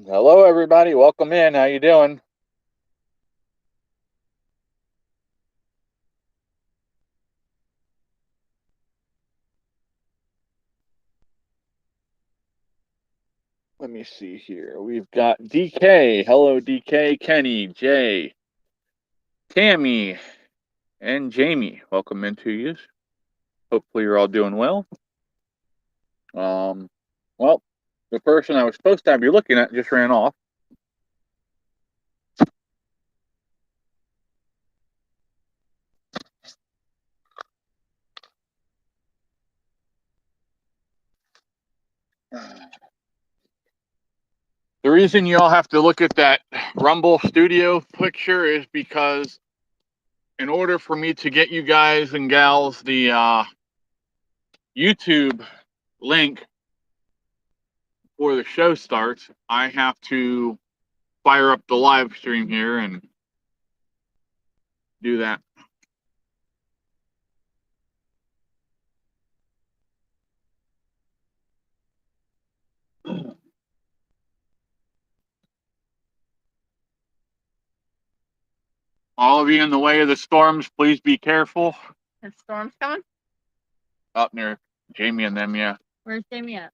Hello, everybody. Welcome in. How you doing? Let me see here. We've got DK. Hello, DK, Kenny, Jay, Tammy, and Jamie. Welcome into you. Hopefully, you're all doing well. Um, well, the person I was supposed to have you looking at just ran off. The reason you all have to look at that Rumble Studio picture is because in order for me to get you guys and gals the YouTube link before the show starts, I have to fire up the live stream here and do that. All of you in the way of the storms, please be careful. The storm's coming? Up near Jamie and them, yeah. Where's Jamie at?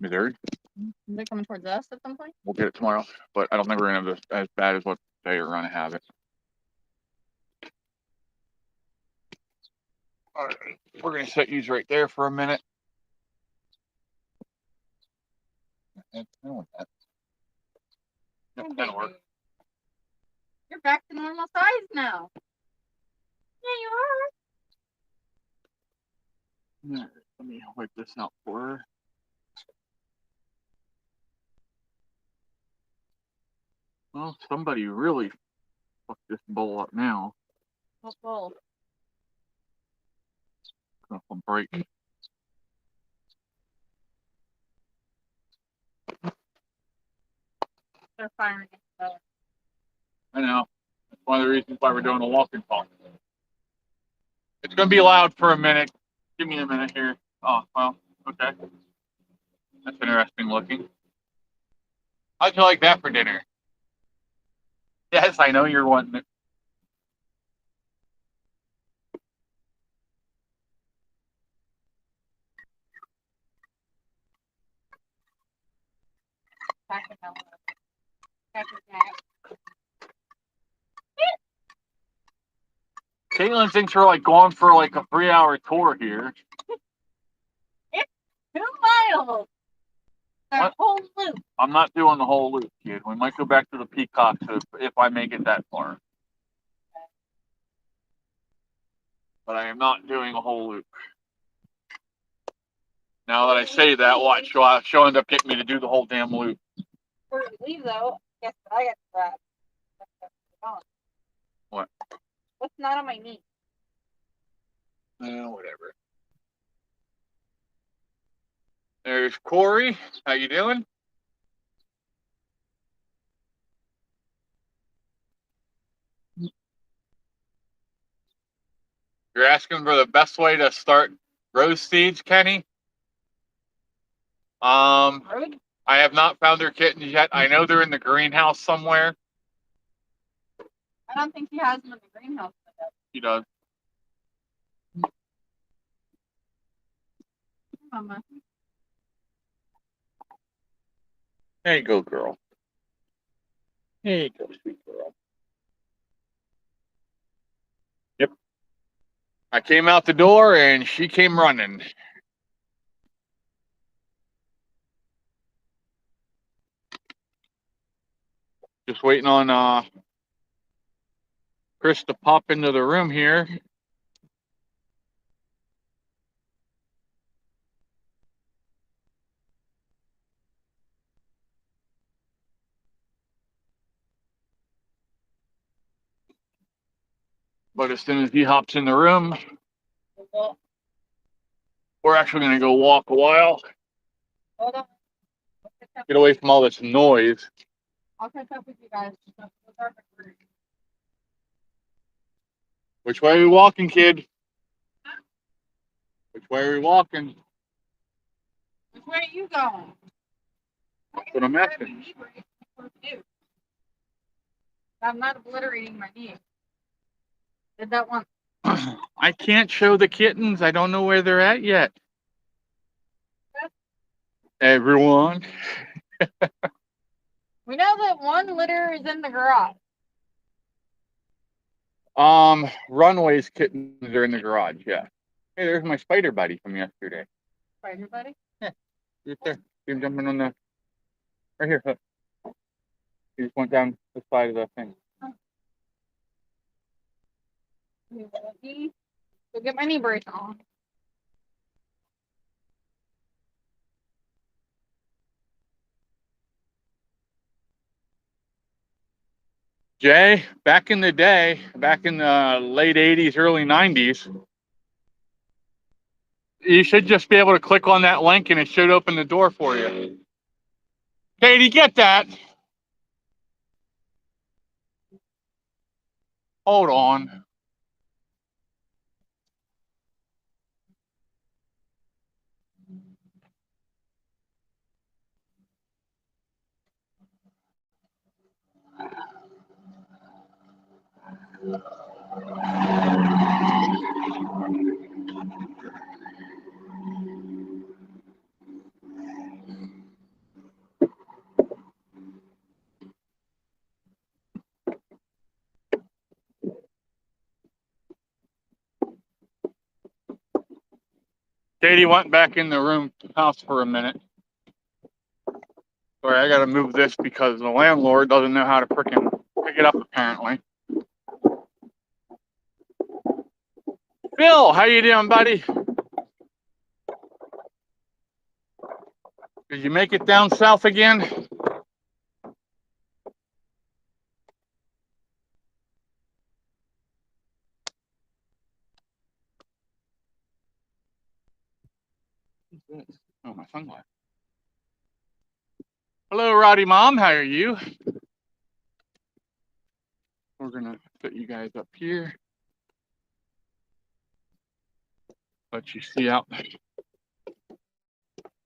Missouri. Is it coming towards us at some point? We'll get it tomorrow, but I don't think we're going to have this as bad as what they are going to have it. All right, we're going to set you right there for a minute. That'll work. You're back to normal size now. Yeah, you are. Let me wipe this out for her. Well, somebody really fucked this bowl up now. What bowl? Off a break. They're firing each other. I know. That's one of the reasons why we're doing a walk-in talk. It's going to be loud for a minute. Give me a minute here. Oh, well, okay. That's interesting looking. How'd you like that for dinner? Yes, I know you're wanting it. Caitlin thinks we're like going for like a 3-hour tour here. It's 2 miles. The whole loop. I'm not doing the whole loop, kid. We might go back to the Peacocks if I make it that far. But I am not doing a whole loop. Now that I say that, watch, she'll end up getting me to do the whole damn loop. Before we leave, though, guess what I got to grab? What? What's not on my knee? Whatever. There's Corey. How you doing? You're asking for the best way to start rose seeds, Kenny? I have not found their kittens yet. I know they're in the greenhouse somewhere. I don't think he has them in the greenhouse. He does. Mama. There you go, girl. There you go, sweet girl. Yep. I came out the door and she came running. Just waiting on Chris to pop into the room here. But as soon as he hops in the room, we're actually going to go walk a while. Hold on. Get away from all this noise. I'll catch up with you guys. Which way are we walking, kid? Which way are we walking? Which way are you going? That's what I'm asking. I'm not obliterating my knee. Did that one? I can't show the kittens. I don't know where they're at yet. Everyone. We know that one litter is in the garage. Runway's kittens are in the garage, yeah. Hey, there's my spider buddy from yesterday. Spider buddy? Yeah, right there. He's jumping on the... Right here, look. He just went down the side of the thing. Go get my knee brace on. Jay, back in the day, back in the late 80s, early 90s, you should just be able to click on that link and it should open the door for you. Katie, get that. Hold on. Katie went back in the house for a minute. Sorry, I gotta move this because the landlord doesn't know how to frickin' pick it up apparently. Bill, how you doing, buddy? Did you make it down south again? Oh, my sunglasses. Hello, Roddy Mom. How are you? We're gonna put you guys up here. Let you see out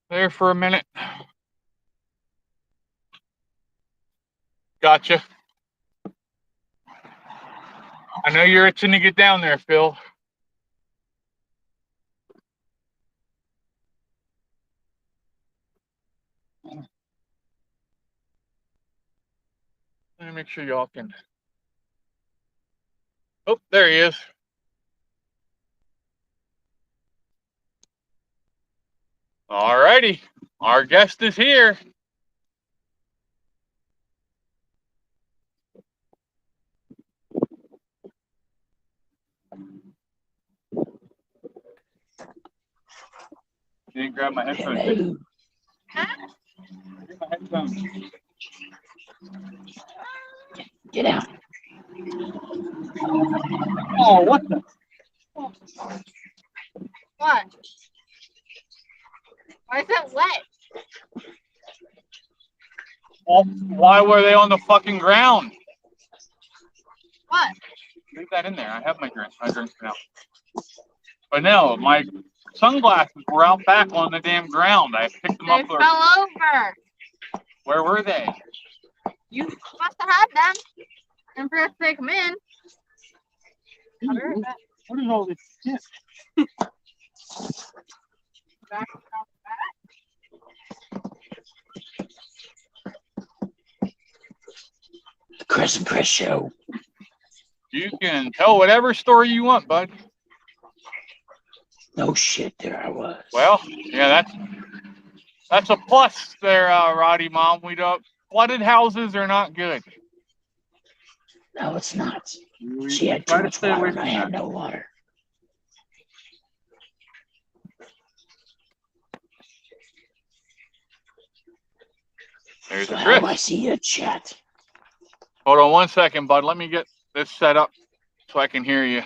there for a minute. Gotcha. I know you're itching to get down there, Phil. Let me make sure y'all can. Oh, there he is. All righty. Our guest is here. You didn't grab my headphones. My headphones. Get out. Oh, what the? What? Why is that wet? Well, why were they on the fucking ground? What? Leave that in there. I have my drinks now. But no, my sunglasses were out back on the damn ground. I picked them up. They fell over. Where were they? You must have had them. And forgot to take them in. What is all this shit? Back. The Chris and Chris show. You can tell whatever story you want, bud. No shit, there I was. Well, yeah, that's a plus there, Roddy Mom. We don't. Flooded houses are not good. No, it's not. She had too much water and I had no water. There's So a how Chris. do I see you, chat? Hold on 1 second, bud. Let me get this set up so I can hear you.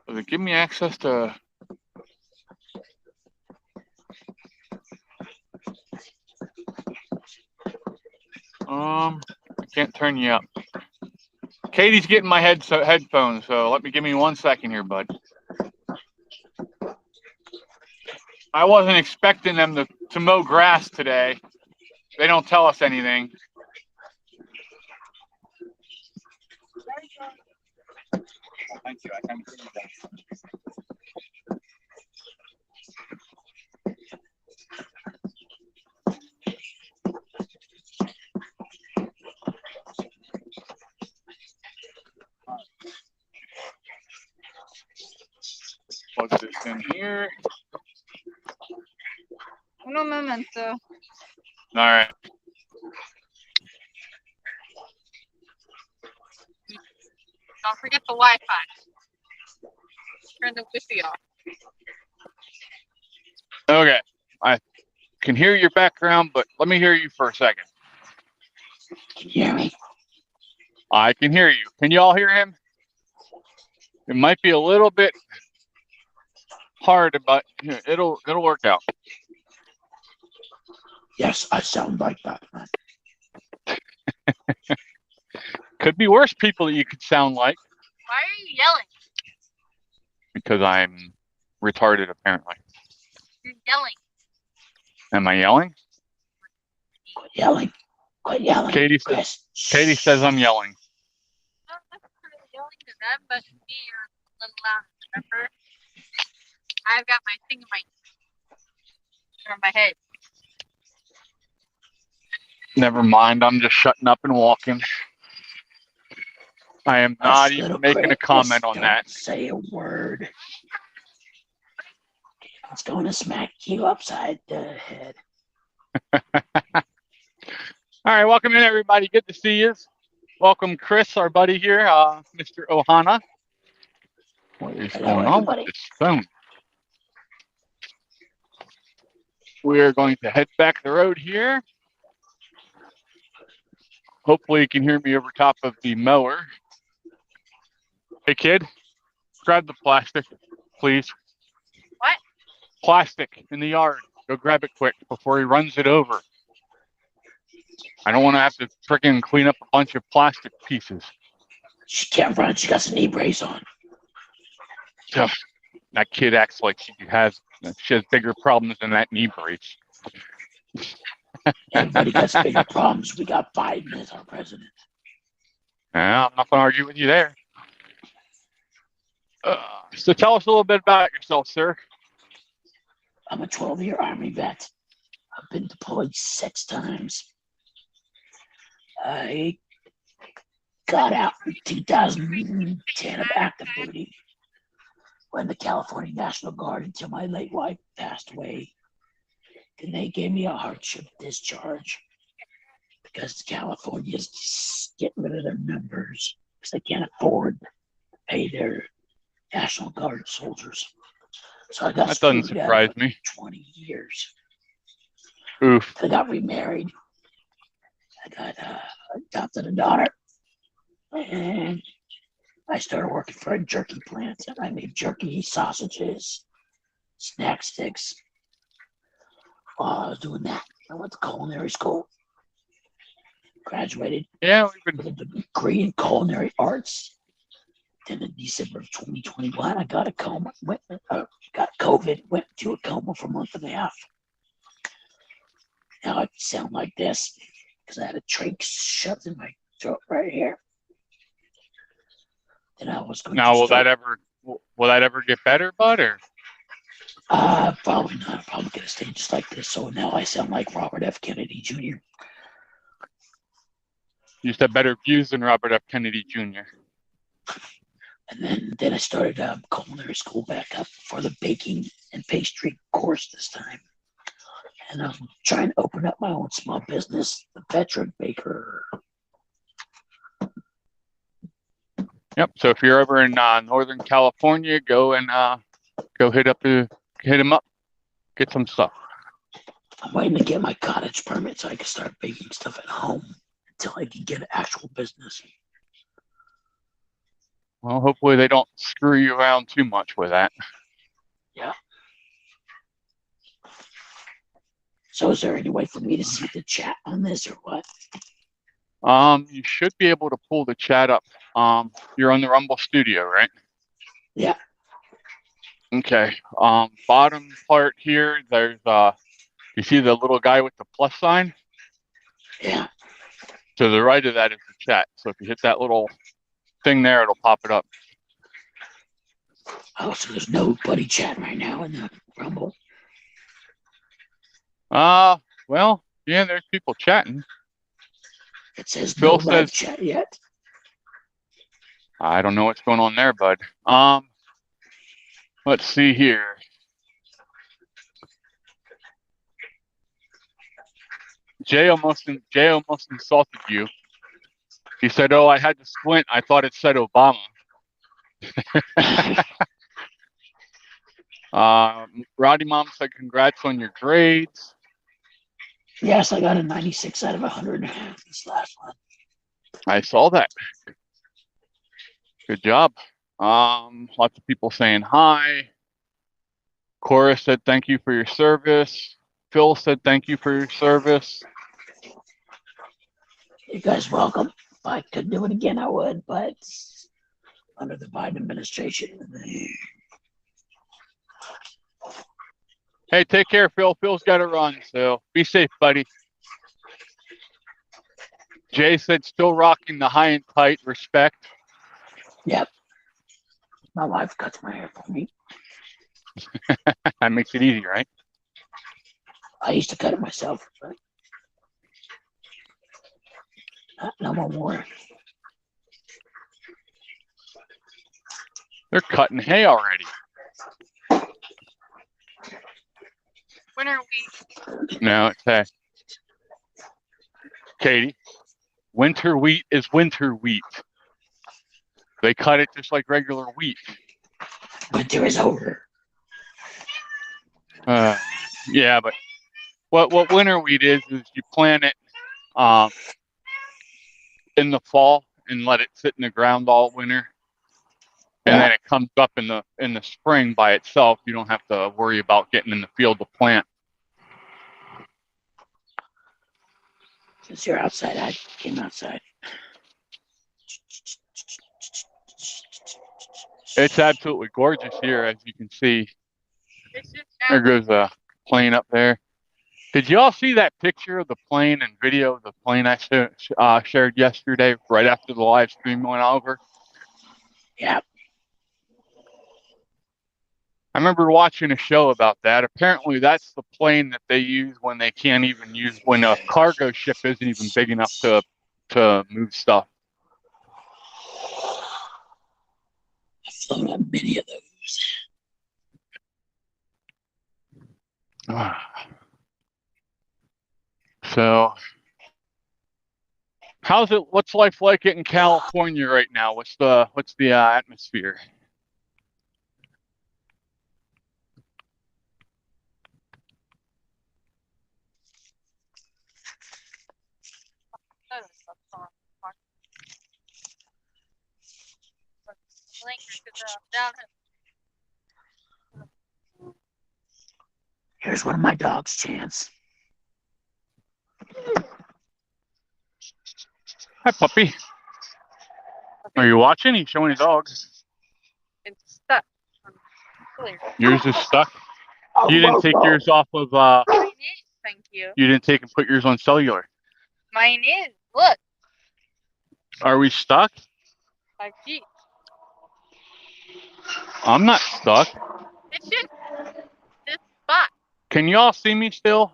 Does it give me access to... I can't turn you up. Katie's getting my headphones, so give me 1 second here, bud. I wasn't expecting them to to mow grass today. They don't tell us anything. Oh, thank you. I can see that. Plug this in here. Uno momento. All right. Don't forget the Wi-Fi. Turn the Wi-Fi off. Okay. I can hear your background, but let me hear you for a second. Can you hear me? I can hear you. Can you all hear him? It might be a little bit hard, but it'll work out. Yes, I sound like that, man. Could be worse people that you could sound like. Why are you yelling? Because I'm retarded, apparently. You're yelling. Am I yelling? Quit yelling. Quit yelling. Katie says I'm yelling. I'm not necessarily yelling to them, but to me, you're a little loud. Remember? I've got my thing on my head. Never mind. I'm just shutting up and walking. I am not even making a comment on that. Say a word. It's going to smack you upside the head. All right, welcome in, everybody. Good to see you. Welcome, Chris, our buddy here, Mr. Ohana. What is going on with this phone? We are going to head back the road here. Hopefully you can hear me over top of the mower. Hey, kid, grab the plastic, please. What? Plastic in the yard. Go grab it quick before he runs it over. I don't want to have to freaking clean up a bunch of plastic pieces. She can't run. She got some knee brace on. Ugh, that kid acts like she has bigger problems than that knee brace. Everybody got bigger problems. We got Biden as our president. Yeah, I'm not going to argue with you there. So tell us a little bit about yourself, sir. I'm a 12-year Army vet. I've been deployed 6 times. I got out in 2010 of active duty. Went in the California National Guard until my late wife passed away. Then they gave me a hardship discharge because California is just getting rid of their members because they can't afford to pay their National Guard soldiers. So I got that doesn't surprise me. 20 years. Oof. I got remarried. I got adopted a daughter, and I started working for a jerky plant. And I made jerky, sausages, snack sticks. While I was doing that, I went to culinary school. Graduated with a degree in culinary arts. Then in December of 2021, I got a coma. Got COVID. Went to a coma for a month and a half. Now I sound like this because I had a trach shoved in my throat right here. Then I was going. Now, will that ever get better, bud? Or probably not. I'm probably gonna stay just like this. So now I sound like Robert F. Kennedy Jr. You used to have better views than Robert F. Kennedy Jr. And then I started culinary school back up for the baking and pastry course this time. And I'm trying to open up my own small business, the Veteran Baker. Yep. So if you're over in Northern California, go hit him up, get some stuff. I'm waiting to get my cottage permit so I can start baking stuff at home until I can get an actual business. Well, hopefully they don't screw you around too much with that. Yeah. So is there any way for me to see the chat on this or what? You should be able to pull the chat up. You're on the Rumble Studio, right? Yeah. Okay. Bottom part here, there's You see the little guy with the plus sign? Yeah. To the right of that is the chat. So if you hit that little thing there, it'll pop it up. Oh, so there's nobody chatting right now in the Rumble. Well, yeah, there's people chatting. It says Phil no live says, chat yet. I don't know what's going on there, bud. Let's see here. Jay almost insulted you. He said, "Oh, I had to squint. I thought it said Obama." Roddy Mom said, "Congrats on your grades." Yes, I got a 96 out of 100 this last one. I saw that. Good job. Lots of people saying hi. Cora said, "Thank you for your service." Phil said, "Thank you for your service." You guys welcome. If I could do it again, I would, but under the Biden administration. Hey, take care, Phil. Phil's got to run, so be safe, buddy. Jay said, "Still rocking the high and tight. Respect." Yep. My wife cuts my hair for me. That makes it easy, right? I used to cut it myself, but no more. They're cutting hay already. Winter wheat. No, it's hay. Katie, winter wheat is winter wheat. They cut it just like regular wheat. Winter is over. Yeah, but what winter wheat is you plant it in the fall and let it sit in the ground all winter, and then it comes up in the spring by itself. You don't have to worry about getting in the field to plant. Since you're outside, I came outside. It's absolutely gorgeous here, as you can see. This is There goes a plane up there. Did you all see that picture of the plane and video of the plane I shared yesterday right after the live stream went over? Yeah. I remember watching a show about that. Apparently, that's the plane that they use when they can't even use, when a cargo ship isn't even big enough to move stuff. I've flown on many of those. So, what's life like in California right now? What's the atmosphere? Here's one of my dogs, Chance. Hi, puppy. Are you watching? He's showing his dogs. It's stuck. Yours is stuck. Oh, You didn't take yours off of. Mine is. Thank you. You didn't take and put yours on cellular. Mine is. Look. Are we stuck? 5G. I'm not stuck. It's just this spot. Can y'all see me still?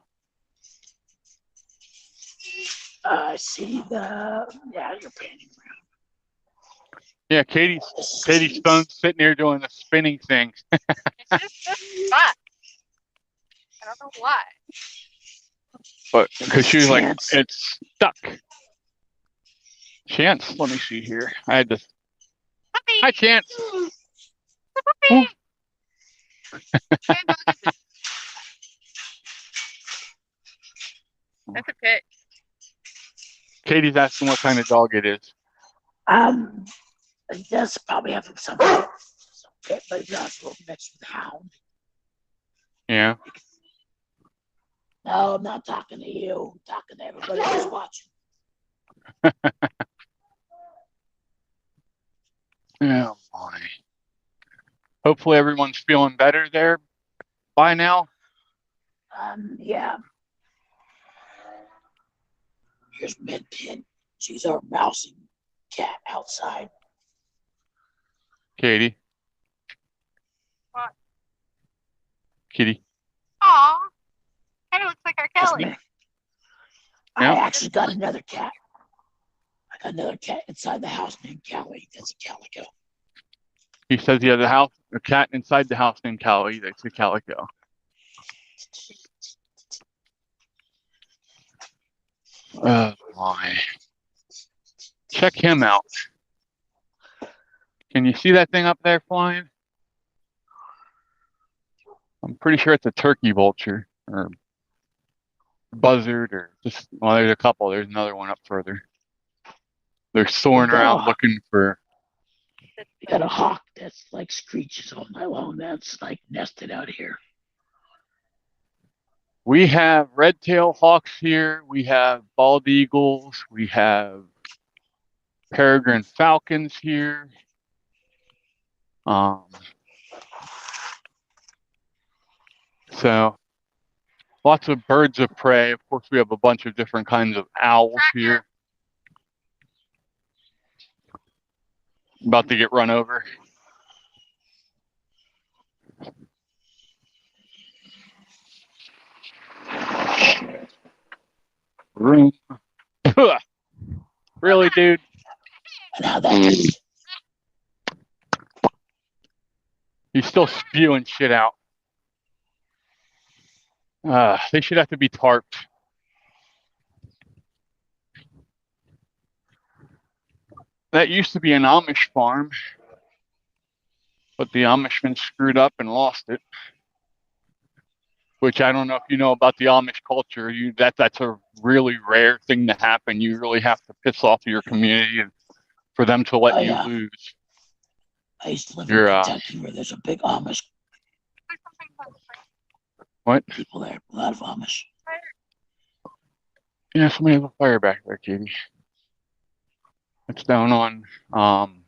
I see you're panning around. Yeah, Katie's phone's sitting there doing the spinning thing. It's just this spot. I don't know why. But because she was like, Chance. it's stuck. Chance, let me see here. I had to. Puppy. Hi, Chance. The puppy. That's a pit. Katie's asking what kind of dog it is. It does probably have some pit, but it's also mixed with hound. Yeah. No, I'm not talking to you. I'm talking to everybody who's watching. Oh my. Hopefully everyone's feeling better there by now. Yeah. Here's Midpin. She's our mousing cat outside. Katie. What? Kitty. Aw. Kind of looks like our That's Kelly. me. Yeah. I actually got another cat. I got another cat inside the house named Callie. That's a calico. He says he has a cat inside the house named Callie. That's a calico. Oh my. Check him out. Can you see that thing up there flying? I'm pretty sure it's a turkey vulture or buzzard or just, well, there's a couple. There's another one up further. They're soaring around looking for. We got a hawk that's like screeches all night long. That's like nested out here. We have red-tailed hawks here. We have bald eagles. We have peregrine falcons here. So lots of birds of prey. Of course, we have a bunch of different kinds of owls here. About to get run over. Room. Really, dude? Now that's He's still spewing shit out. They should have to be tarped. That used to be an Amish farm, but the Amishmen screwed up and lost it. Which I don't know if you know about the Amish culture. That's a really rare thing to happen. You really have to piss off your community for them to let you lose. I used to live in Kentucky where there's a big Amish. What? People there, a lot of Amish. Yeah, somebody has a fire back there, Katie. It's down on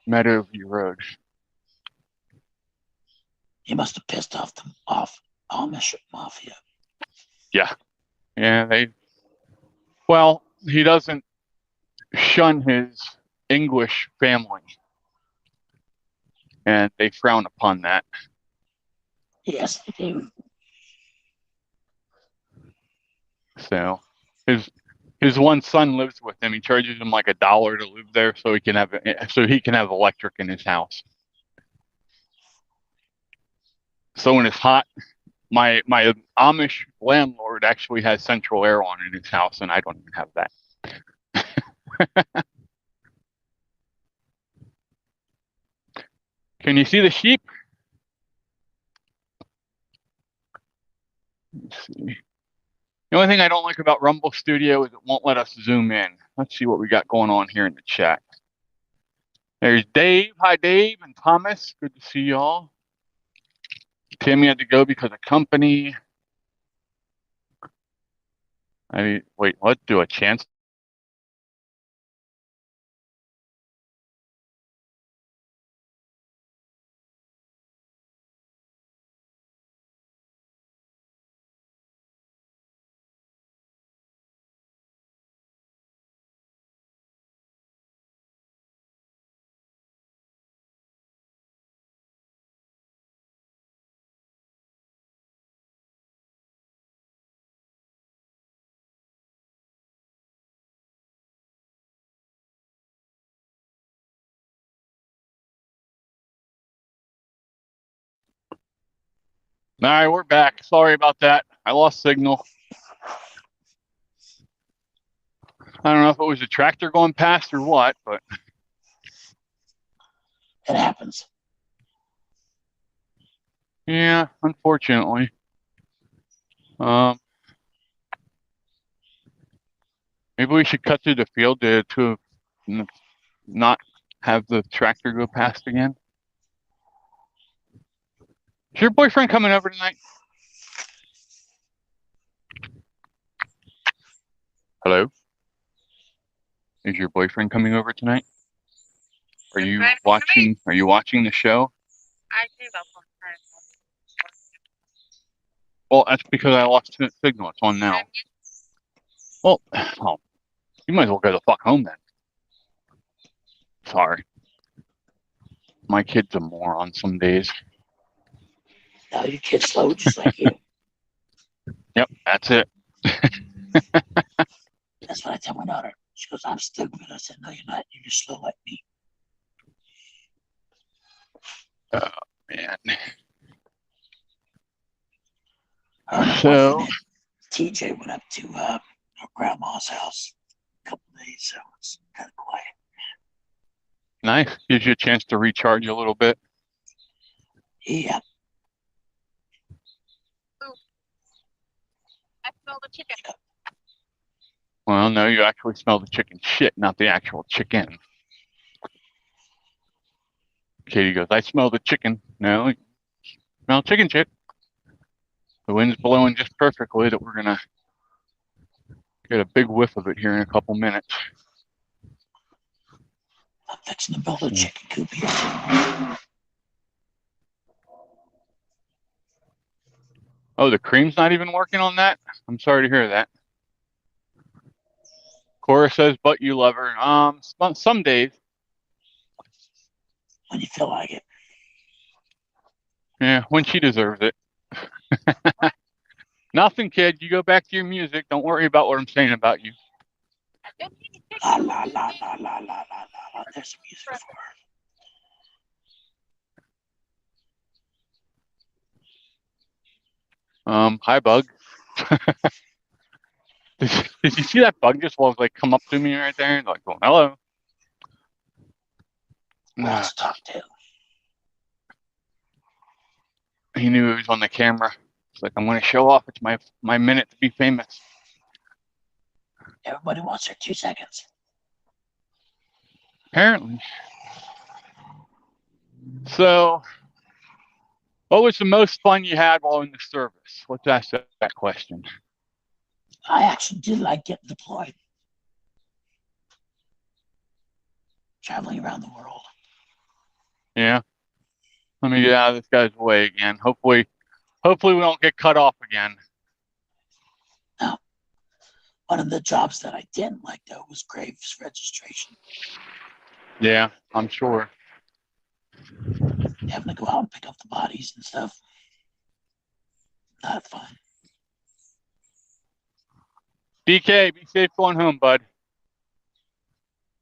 Meadowview Road. You must have pissed off the Amish mafia. Yeah. Well, he doesn't shun his English family. And they frown upon that. Yes, they do. So his one son lives with him. He charges him like $1 to live there so he can have electric in his house. So when it's hot, my Amish landlord actually has central air on in his house, and I don't even have that. Can you see the sheep? Let's see. The only thing I don't like about Rumble Studio is it won't let us zoom in. Let's see what we got going on here in the chat. There's Dave. Hi, Dave and Thomas. Good to see y'all. Tammy had to go because of company. Wait, what? Do a chance? All right, we're back. Sorry about that. I lost signal. I don't know if it was a tractor going past or what, but it happens. Yeah, unfortunately. Maybe we should cut through the field to not have the tractor go past again. Is your boyfriend coming over tonight? Hello? Is your boyfriend coming over tonight? Are you watching the show? I do about one time. Well, that's because I lost signal. It's on now. Well, oh, you might as well go the fuck home then. Sorry. My kid's a moron some days. No, your kid's slow just like you. Yep, that's it. That's what I tell my daughter. She goes, I'm stupid. I said, no, you're not. You're just slow like me. Oh, man. Her and her So- boyfriend, TJ, went up to her grandma's house a couple of days, so it's kind of quiet. Nice. Gives you a chance to recharge a little bit. Yeah, I smell the chicken. Well, no, you actually smell the chicken shit, not the actual chicken. Katie goes, I smell the chicken. No, you smell chicken shit. The wind's blowing just perfectly that we're going to get a big whiff of it here in a couple minutes. I'm fixing to build a chicken coop here. Oh, the cream's not even working on that? I'm sorry to hear that. Cora says, but you love her. Some days. When you feel like it. Yeah, when she deserves it. Nothing, kid. You go back to your music. Don't worry about what I'm saying about you. I didn't eat chicken. La la la la la la la la. There's some music for her. Hi, Bug. Did you see that bug just was like come up to me right there and like going, hello? Well, to talk to. He knew he was on the camera. It's like, I'm going to show off. It's my minute to be famous. Everybody wants their 2 seconds. Apparently. So, what was the most fun you had while in the service? Let's ask that question. I actually did like getting deployed. Traveling around the world. Yeah. Let me get out of this guy's way again. Hopefully we don't get cut off again. Now, one of the jobs that I didn't like, though, was graves registration. Yeah, I'm sure. Having to go out and pick up the bodies and stuff. Not fun. DK, be safe going home, bud.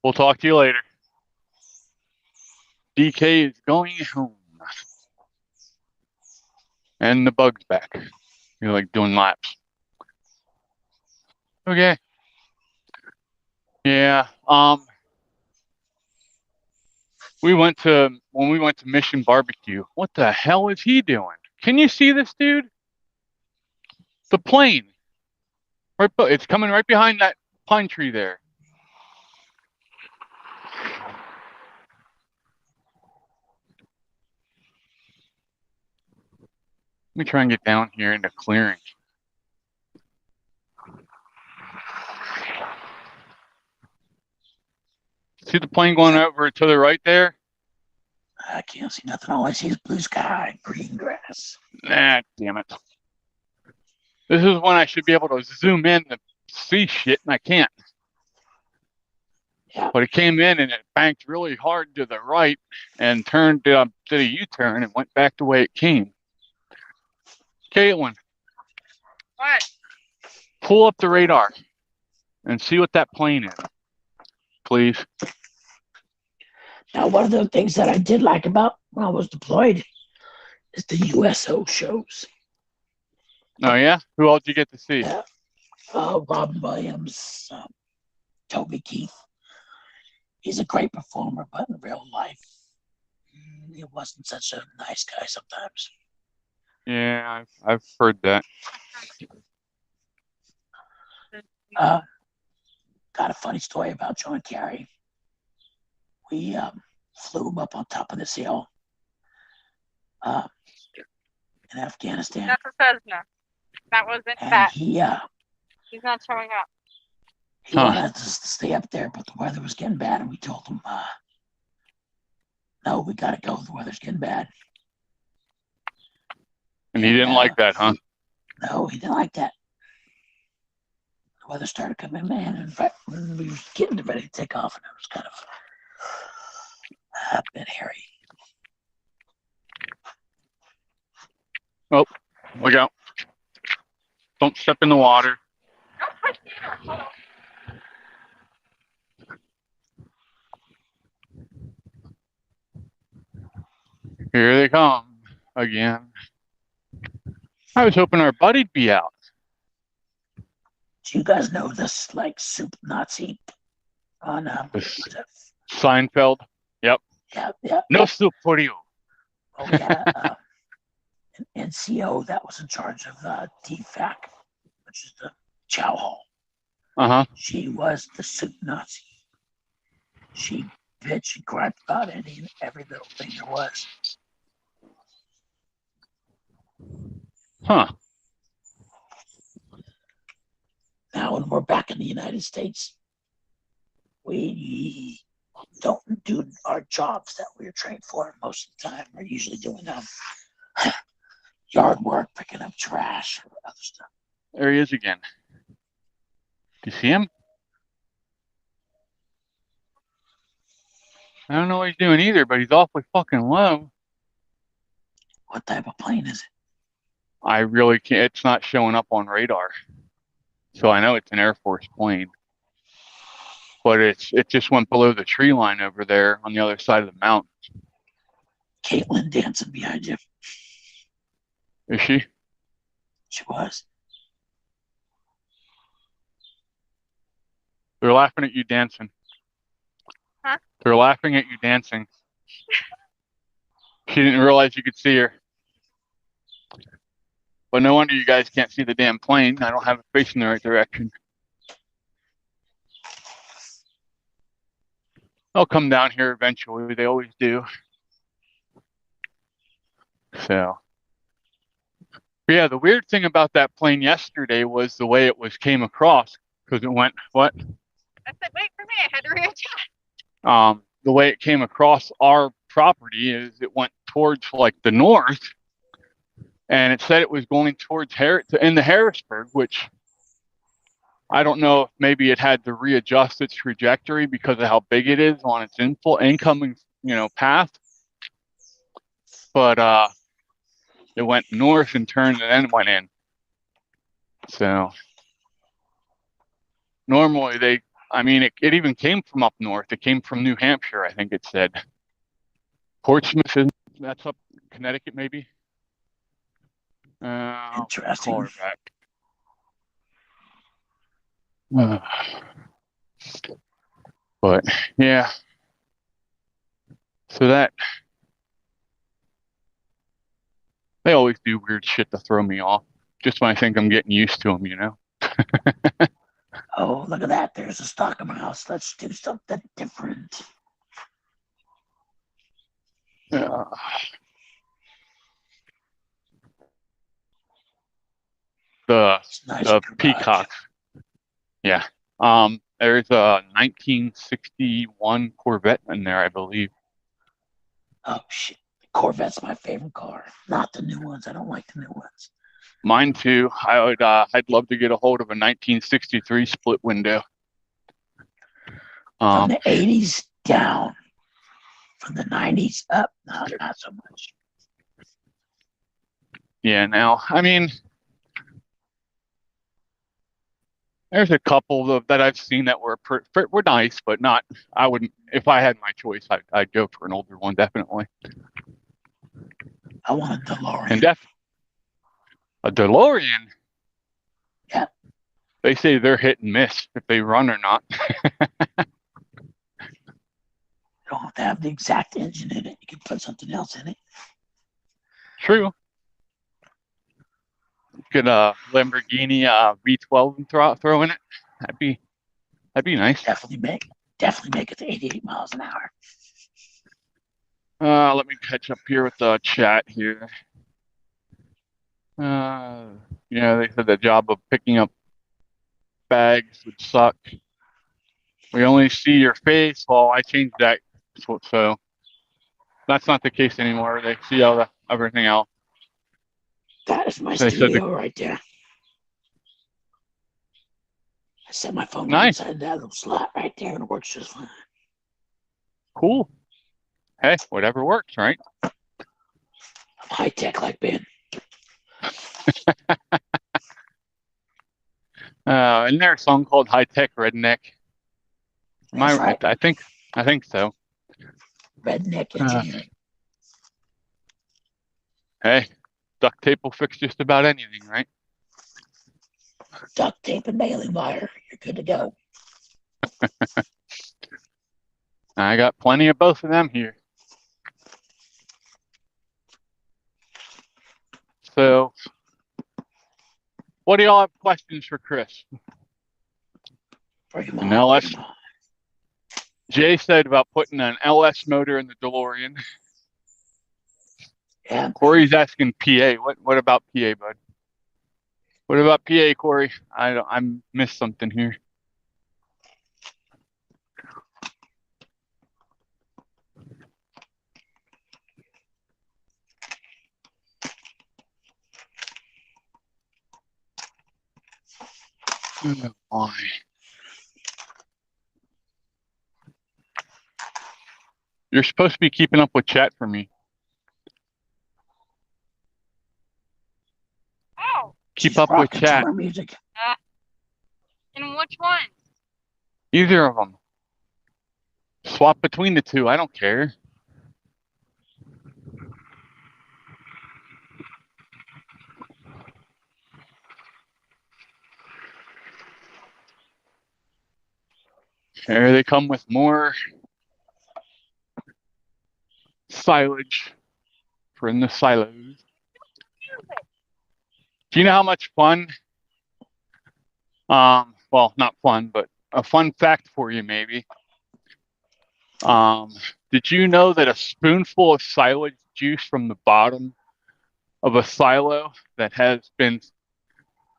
We'll talk to you later. DK is going home. And the bug's back. You're like doing laps. Okay. Yeah. When we went to Mission Barbecue, what the hell is he doing? Can you see this dude? The plane. Right, it's coming right behind that pine tree there. Let me try and get down here in the clearing. See the plane going over to the right there? I can't see nothing. All I see is blue sky, green grass. Nah, damn it. This is when I should be able to zoom in to see shit, and I can't. Yeah. But it came in and it banked really hard to the right and turned did a U-turn and went back the way it came. Caitlin, What? pull up the radar and see what that plane is, please. Now, one of the things that I did like about when I was deployed is the USO shows. Oh, yeah? Who else did you get to see? Yeah. Robin Williams, Toby Keith. He's a great performer, but in real life, he wasn't such a nice guy sometimes. Yeah, I've heard that. Got a funny story about John Kerry. We flew him up on top of this hill in Afghanistan. That's a Cessna. That wasn't And that. he's not showing up. He wanted us to stay up there, but the weather was getting bad, and we told him, no, we gotta go. The weather's getting bad. And he didn't like that, huh? No, he didn't like that. The weather started coming in, and right when we were getting ready to take off, and it was kind of a bit hairy. Oh, look out. Don't step in the water. Here they come again. I was hoping our buddy'd be out. Do you guys know this, like, soup Nazi on This Seinfeld. Yep. Yeah. No soup for you. Well, we had an NCO that was in charge of DFAC, which is the chow hall. Uh-huh. She was the soup Nazi. She bitched and griped about any and every little thing there was. Huh. Now, when we're back in the United States, we don't do our jobs that we were trained for most of the time. We're usually doing yard work, picking up trash or other stuff. There he is again. Do you see him? I don't know what he's doing either, but he's awfully fucking low. What type of plane is it? I really can't. It's not showing up on radar. So I know it's an Air Force plane. But it just went below the tree line over there on the other side of the mountain. Caitlin dancing behind you. Is she? She was. They're laughing at you dancing. Huh? They're laughing at you dancing. She didn't realize you could see her. But no wonder you guys can't see the damn plane. I don't have it facing the right direction. They'll come down here eventually. They always do. So, yeah, the weird thing about that plane yesterday was the way it came across, because it went, what? I said, wait for me. I had to readjust. The way it came across our property is it went towards like the north, and it said it was going towards in the Harrisburg, which I don't know if maybe it had to readjust its trajectory because of how big it is on its incoming, path. But it went north and turned and then went in. So normally it even came from up north. It came from New Hampshire, I think it said. Portsmouth, that's up Connecticut, maybe. Interesting. Call her back. But yeah, so they always do weird shit to throw me off. Just when I think I'm getting used to them, Oh, look at that. There's a stock in my house. Let's do something different. The Peacocks. Yeah. There's a 1961 Corvette in there, I believe. Oh shit. Corvette's my favorite car. Not the new ones. I don't like the new ones. Mine too. I'd love to get a hold of a 1963 split window. From the 80s down. From the 90s up. No, not so much. Yeah, now, there's a couple that I've seen that were nice, but not. I wouldn't. If I had my choice, I'd go for an older one, definitely. I want a DeLorean. And a DeLorean. Yeah. They say they're hit and miss if they run or not. You don't have to have the exact engine in it. You can put something else in it. True. Get a Lamborghini V12 and throw in it. That'd be nice. Definitely make it to 88 miles an hour. Let me catch up here with the chat here. They said the job of picking up bags would suck. We only see your face. Well, I changed that, so that's not the case anymore. They see everything else. That is my studio right there. I set my phone Nice. inside that little slot right there, and it works just fine. Cool. Hey, whatever works, right? I'm high tech like Ben. Isn't there a song called High Tech Redneck? That's right. I think so. Redneck engineering. Hey, duct tape will fix just about anything, right? Duct tape and baling wire. You're good to go. I got plenty of both of them here. So, what do y'all have questions for Chris? Bring 'em on. An LS. Bring 'em on. Jay said about putting an LS motor in the DeLorean. Yeah. Corey's asking PA. What about PA, bud? What about PA, Corey? I missed something here. Oh, my. You're supposed to be keeping up with chat for me. Oh, Keep She's up with rocking to chat. her music. and which one? Either of them. Swap between the two. I don't care. Here they come with more silage for in the silos. Do you know how much fun? Well, not fun, but a fun fact for you, maybe. Did you know that a spoonful of silage juice from the bottom of a silo that has been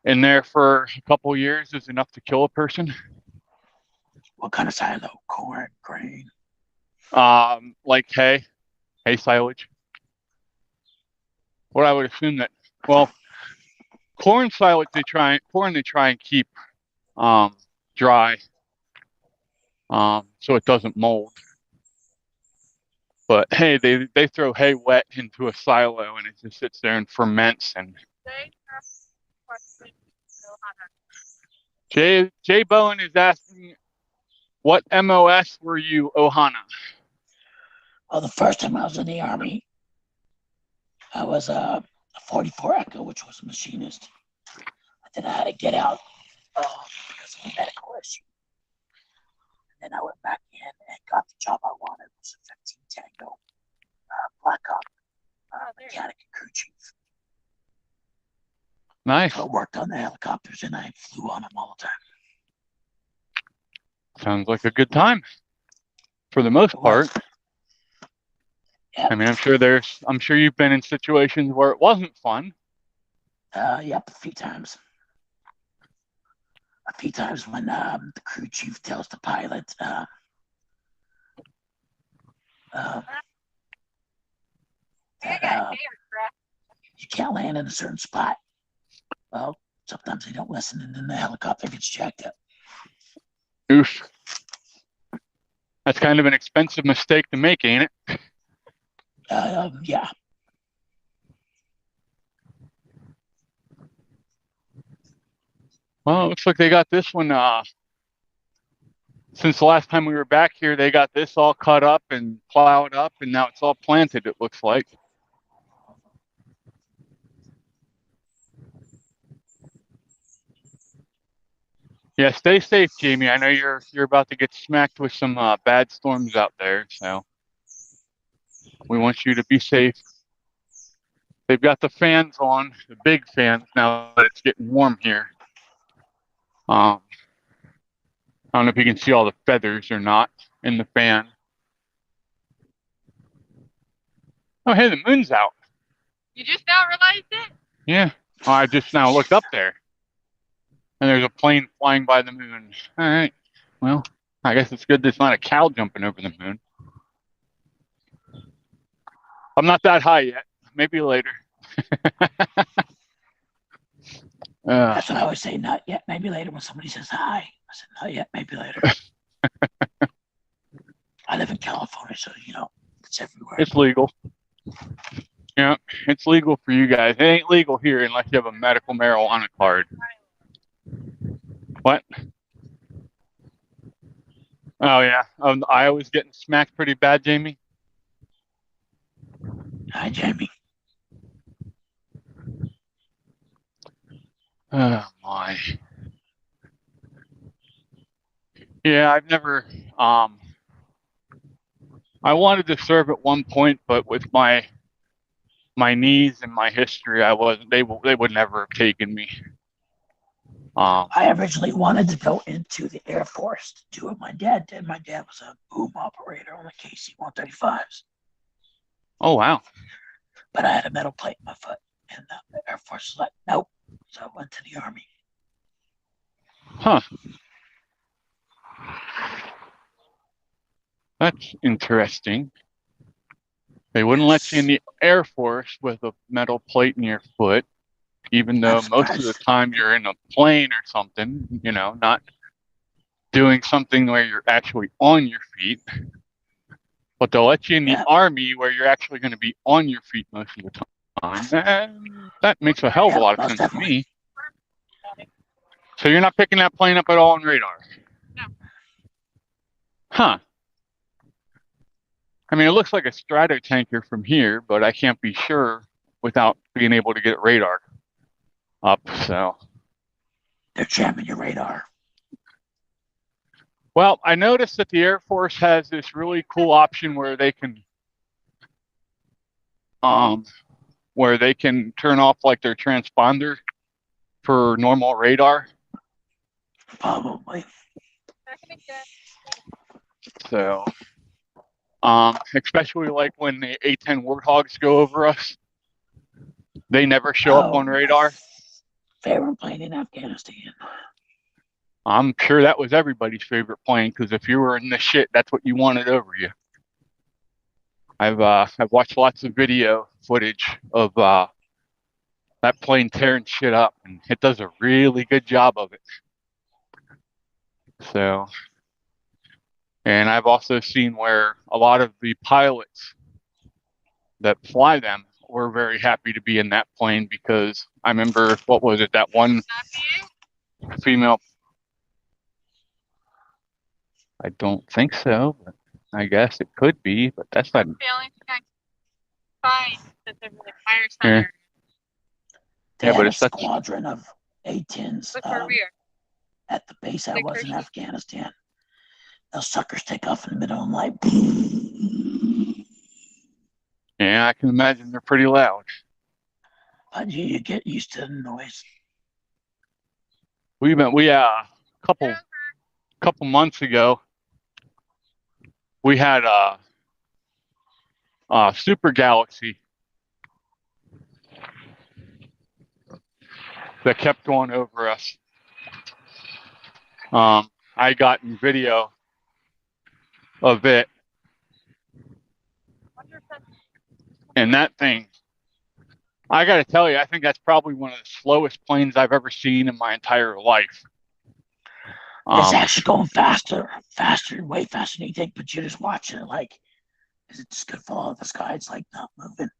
in there for a couple years is enough to kill a person? What kind of silo? Corn, grain. Like hay silage. What I would assume that, well, corn silage they try and keep dry, so it doesn't mold. But hey, they throw hay wet into a silo and it just sits there and ferments. And Jay Bowen is asking, what MOS were you, Ohana? Well, the first time I was in the Army, I was a 44 Echo, which was a machinist. Then I had to get out because of a medical issue. And then I went back in and got the job I wanted, which was a 15 Tango Blackhawk mechanic and crew chief. Nice. So I worked on the helicopters and I flew on them all the time. Sounds like a good time for the most part. Yep. I mean, I'm sure you've been in situations where it wasn't fun. Yep, a few times. A few times when the crew chief tells the pilot, you can't land in a certain spot. Well, sometimes they don't listen and then the helicopter gets jacked up. Oof. That's kind of an expensive mistake to make, ain't it? Yeah. Well, it looks like they got this one. Since the last time we were back here, they got this all cut up and plowed up, and now it's all planted, it looks like. Yeah, stay safe, Jamie. I know you're about to get smacked with some bad storms out there, so we want you to be safe. They've got the fans on, the big fans, now that it's getting warm here. I don't know if you can see all the feathers or not in the fan. Oh, hey, the moon's out. You just now realized it? Yeah. Oh, I just now looked up there. And there's a plane flying by the moon. All right. Well, I guess it's good there's not a cow jumping over the moon. I'm not that high yet. Maybe later. That's what I always say, not yet, maybe later. When somebody says hi, I said, not yet, maybe later. I live in California, so, it's everywhere. It's legal. Yeah, it's legal for you guys. It ain't legal here unless you have a medical marijuana card. What? Oh, yeah. Iowa's getting smacked pretty bad, Jamie. Hi, Jamie. Oh, my. Yeah, I've never, I wanted to serve at one point, but with my knees and my history, I wasn't, they would never have taken me. I originally wanted to go into the Air Force to do what my dad did. My dad was a boom operator on the KC-135s. Oh, wow. But I had a metal plate in my foot, and the Air Force was like, nope. So I went to the Army. Huh. That's interesting. They wouldn't let you in the Air Force with a metal plate in your foot, even though most of the time you're in a plane or something, not doing something where you're actually on your feet. But they'll let you in the Army where you're actually going to be on your feet most of the time. And that makes a hell of a lot of sense to me. So you're not picking that plane up at all on radar? No. Huh. I mean, it looks like a stratotanker from here, but I can't be sure without being able to get radar up, so. They're jamming your radar. Well, I noticed that the Air Force has this really cool option where they can turn off like their transponder for normal radar. Probably. So, especially like when the A-10 Warthogs go over us, they never show up on radar. Favorite plane in Afghanistan. I'm sure that was everybody's favorite plane, because if you were in the shit, that's what you wanted over you. I've watched lots of video footage of that plane tearing shit up, and it does a really good job of it. So, and I've also seen where a lot of the pilots that fly them were very happy to be in that plane, because I remember, what was it, that one female. I don't think so, but I guess it could be, but that's not. The only thing I find that they're the fire center. They had a squadron of A-10s at the base I was in Afghanistan. Those suckers take off in the middle of the night. Yeah, I can imagine they're pretty loud. But you get used to the noise. We a couple months ago, we had a super galaxy that kept going over us. I got in video of it, and that thing, I got to tell you, I think that's probably one of the slowest planes I've ever seen in my entire life. It's actually going faster, way faster than you think, but you're just watching it like, is it just gonna fall out of the sky? It's like not moving.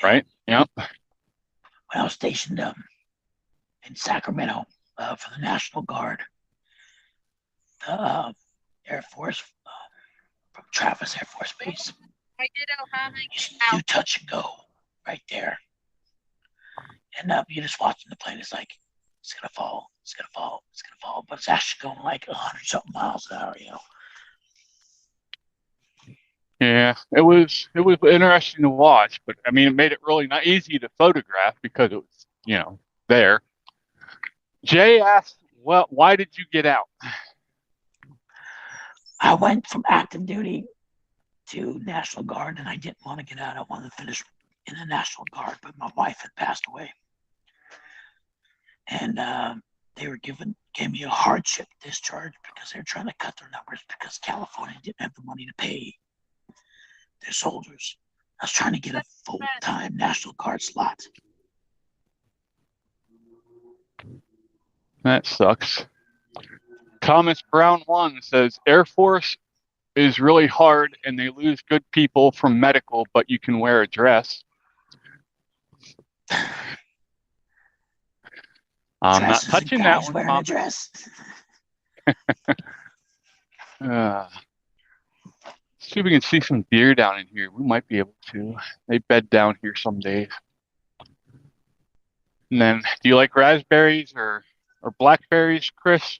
Right? Yep. When I was stationed in Sacramento for the National Guard, the Air Force from Travis Air Force Base. I did Ohana. You touch and go right there, and you're just watching the plane. It's like, it's gonna fall, it's gonna fall, it's gonna fall, but it's actually going like 100-something miles an hour, Yeah, it was interesting to watch, but I mean, it made it really not easy to photograph because it was, there. Jay asked, well, why did you get out? I went from active duty to National Guard, and I didn't want to get out. I wanted to finish in the National Guard, but my wife had passed away. And they gave me a hardship discharge because they were trying to cut their numbers because California didn't have the money to pay their soldiers. I was trying to get a full-time National Guard slot. That sucks. Thomas Brown 1 says Air Force is really hard and they lose good people from medical, but you can wear a dress. I'm not touching that one, wearing Tom. a dress. See if we can see some deer down in here. We might be able to. They bed down here some days. And then, do you like raspberries or blackberries, Chris?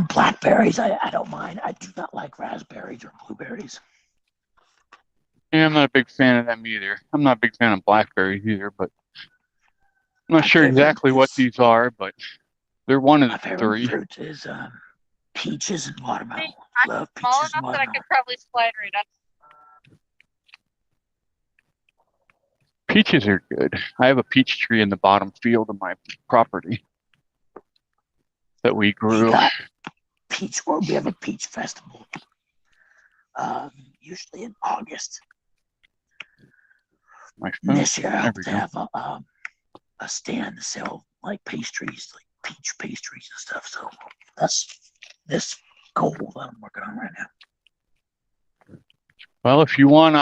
Blackberries, I don't mind. I do not like raspberries or blueberries. Yeah, I'm not a big fan of them either. I'm not a big fan of blackberries either, but I'm not sure exactly what these are, but they're one of the favorite three. fruit is peaches and watermelon. I'm Love small peaches and enough that I watermelon. could probably slide right up. Peaches are good. I have a peach tree in the bottom field of my property that we grew. We have a peach festival. Usually in August. This year I hope to have a stand to sell like pastries, like peach pastries and stuff. So that's this goal that I'm working on right now. Well, if you want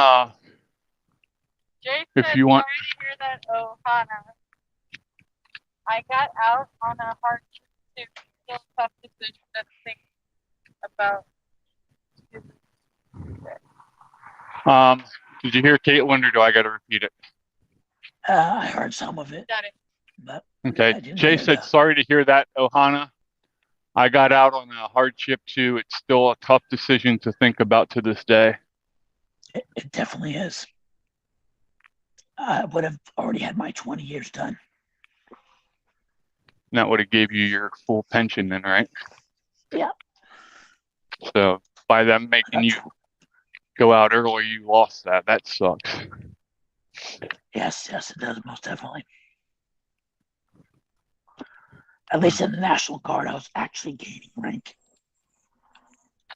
Jason, if you want, sorry to hear that, Ohana. I got out on a hard to still tough decision to think about. did you hear Caitlin, or do I got to repeat it? I heard some of it. Got it. But okay. Jay said, sorry to hear that, Ohana. I got out on a hardship too. It's still a tough decision to think about to this day. It definitely is. I would have already had my 20 years done. And that would have gave you your full pension then, right? Yeah. So by them making you go out early, you lost that. That sucks. Yes, it does, most definitely. At least in the National Guard, I was actually gaining rank.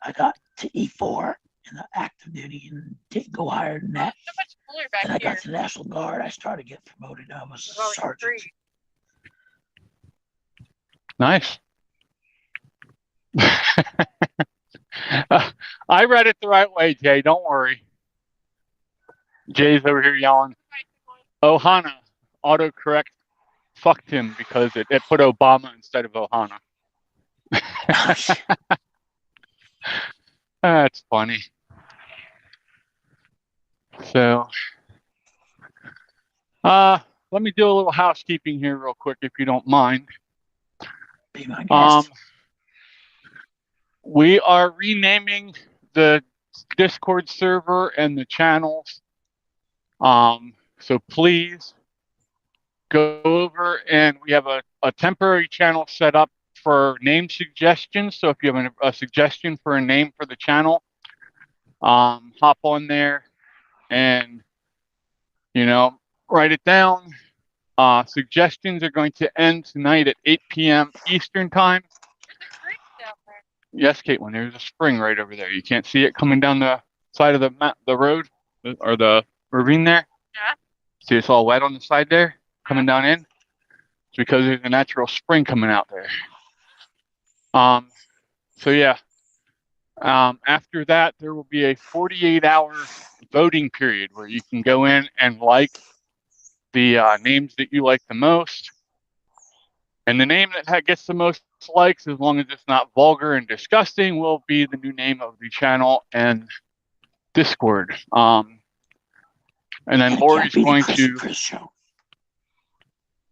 I got to E4 in the active duty and didn't go higher than that. So much cooler back Then I here. got to the National Guard. I started getting promoted. I was a Well, sergeant. Nice. I read it the right way, Jay. Don't worry. Jay's over here yelling. Ohana, autocorrect fucked him because it put Obama instead of Ohana. That's funny. So, let me do a little housekeeping here real quick, if you don't mind. Be my guest. We are renaming the Discord server and the channels. So please go over, and we have a temporary channel set up for name suggestions. So if you have a suggestion for a name for the channel, hop on there and, write it down. Suggestions are going to end tonight at 8 p.m. Eastern time. Yes, Caitlin, there's a spring right over there. You can't see it coming down the side of the road or the ravine there? Yeah. See, it's all wet on the side there, coming down in? It's because there's a natural spring coming out there. So yeah. After that, there will be a 48-hour voting period where you can go in and like the names that you like the most. And the name that gets the most likes, as long as it's not vulgar and disgusting, will be the new name of the channel and Discord. And then Lori's going to.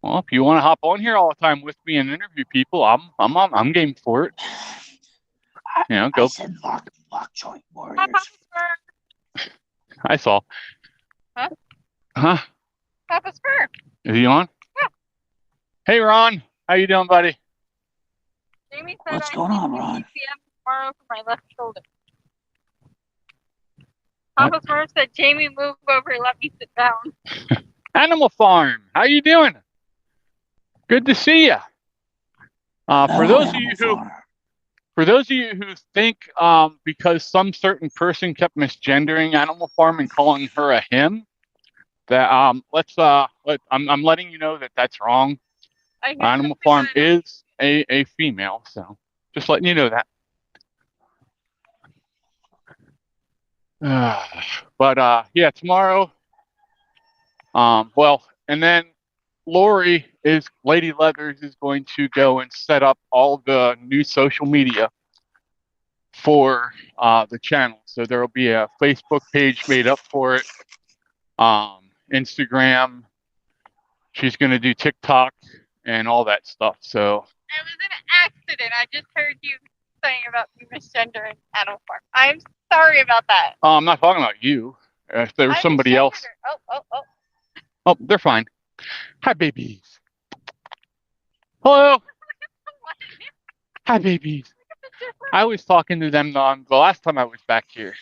Well, if you want to hop on here all the time with me and interview people, I'm game for it. Go. I said lock joint warriors. I saw. Huh? Papa Spur. Is he on? Yeah. Hey, Ron. How you doing, buddy? Jamie said What's going on, Ron? PM tomorrow for my left shoulder. Papa Spur said, Jamie, move over and let me sit down. Animal Farm. How you doing? Good to see you. For those of you who think because some certain person kept misgendering Animal Farm and calling her a him, that I'm letting you know that that's wrong. I hear Animal something Farm going on. is a female, so just letting you know that. But yeah, tomorrow. Well, and then Lady Leathers is going to go and set up all the new social media for the channel. So there will be a Facebook page made up for it, Instagram. She's going to do TikTok and all that stuff. So It was an accident. I just heard you saying about me misgendering Animal Farm. I'm sorry about that. I'm not talking about you. If there was I somebody else. misgendered her. Oh. Oh, they're fine. Hi, babies. Hello. Hi, babies. I was talking to them the last time I was back here.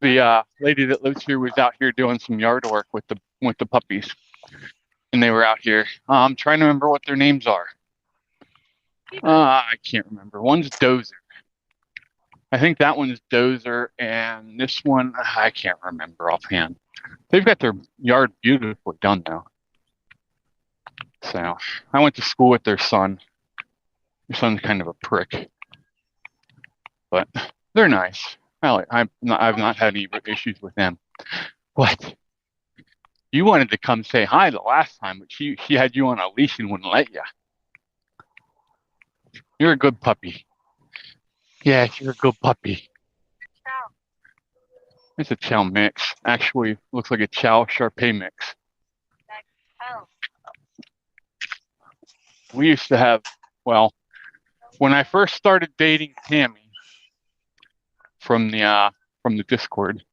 The lady that lives here was out here doing some yard work with the puppies, and they were out here. I'm trying to remember what their names are. I can't remember. One's Dozer. I think that one's Dozer, and this one I can't remember offhand. They've got their yard beautifully done though. So I went to school with their son. Their son's kind of a prick, but they're nice. I've not had any issues with them. But you wanted to come say hi the last time, but she had you on a leash and wouldn't let you. You're a good puppy. Yeah, you're a good puppy. It's a Chow mix. Actually, looks like a Chow Sharpei mix. We used to have, well, when I first started dating Tammy from the Discord,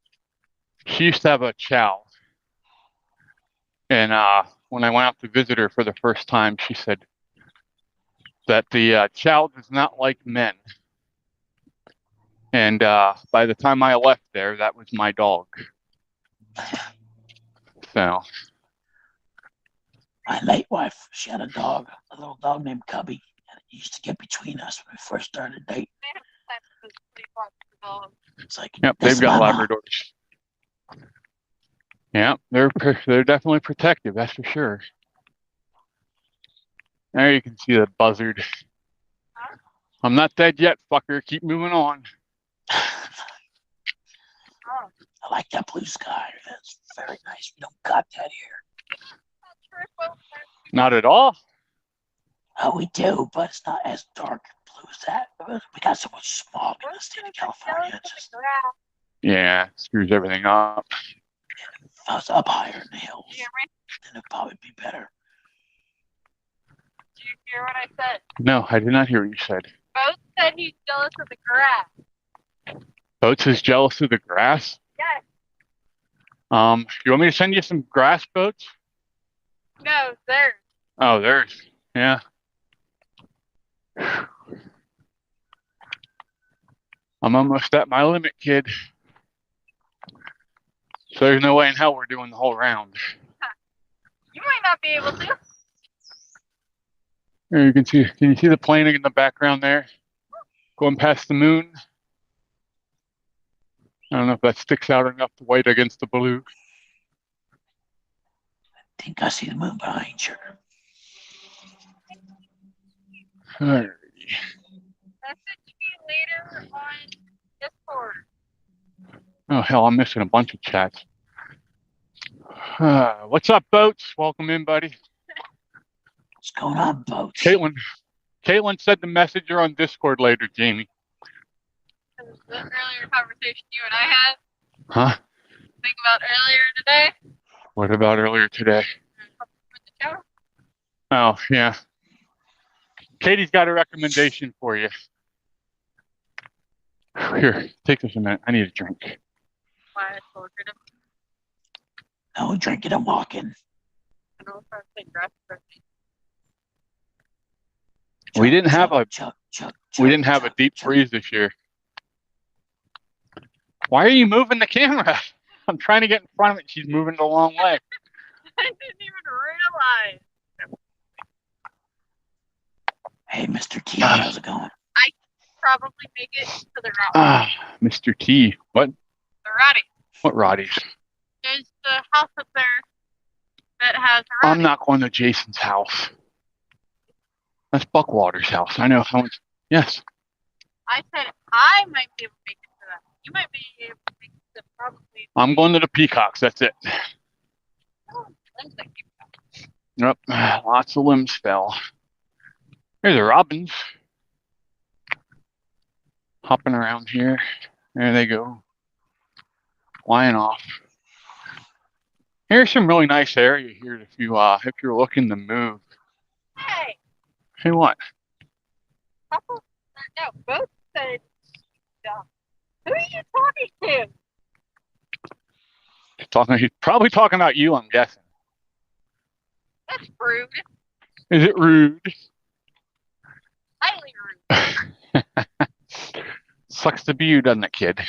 she used to have a Chow. And when I went out to visit her for the first time, she said that the Chow does not like men. And by the time I left there, that was my dog. So. My late wife, she had a dog, a little dog named Cubby, and it used to get between us when we first started dating. It's like, yep, they've got Labradors. Yeah, they're definitely protective, that's for sure. There you can see the buzzard. I'm not dead yet, fucker. Keep moving on. I like that blue sky. That's very nice. We don't got that here. Not at all. Oh, we do, but it's not as dark blue as that. We got so much smog in the state of California. It's just, yeah, it screws everything up. if I was up higher in the hills, then it'd probably be better. Did you hear what I said? No, I did not hear what you said. Both said he's jealous of the grass. Boats is jealous of the grass? Yes. You want me to send you some grass, Boats? No, theirs. Oh, theirs. Yeah. I'm almost at my limit, kid. So there's no way in hell we're doing the whole round. You might not be able to. There you can you see the plane in the background there? Going past the moon. I don't know if that sticks out enough to white against the blue. I think I see the moon, but I ain't sure. Alrighty. Message me later on Discord. Oh hell, I'm missing a bunch of chats. What's up, Boats? Welcome in, buddy. What's going on, Boats? Caitlin said to message her on Discord later, Jamie. The earlier conversation you and I had. Huh? Think about earlier today. What about earlier today? With the show. Oh, yeah. Katie's got a recommendation for you. Here, take this a minute. I need a drink. Why I told her to. No drinking and walking. I don't know if I say grass birthday. We didn't have a deep chug. freeze this year. Why are you moving the camera? I'm trying to get in front of it. She's moving the long way. I didn't even realize. Hey, Mr. T, how's it going? I probably make it to the Roddy. Mr. T. What? The Roddy. What Roddy's? There's the house up there that has a Roddy. I'm not going to Jason's house. That's Buckwalter's house. I know how much. Yes. I said I might be able to make it to that. You might be able to make it to probably. I'm going to the Peacocks. That's it. Oh, limbs that keep Yep. Lots of limbs fell. There's a robins hopping around here. There they go. Flying off. Here's some really nice area here if you're looking to move. Hey, Hey, what? couple. No, both said. No. Who are you talking to? He's probably talking about you, I'm guessing. That's rude. Is it rude? Highly rude. Sucks to be you, doesn't it, kid?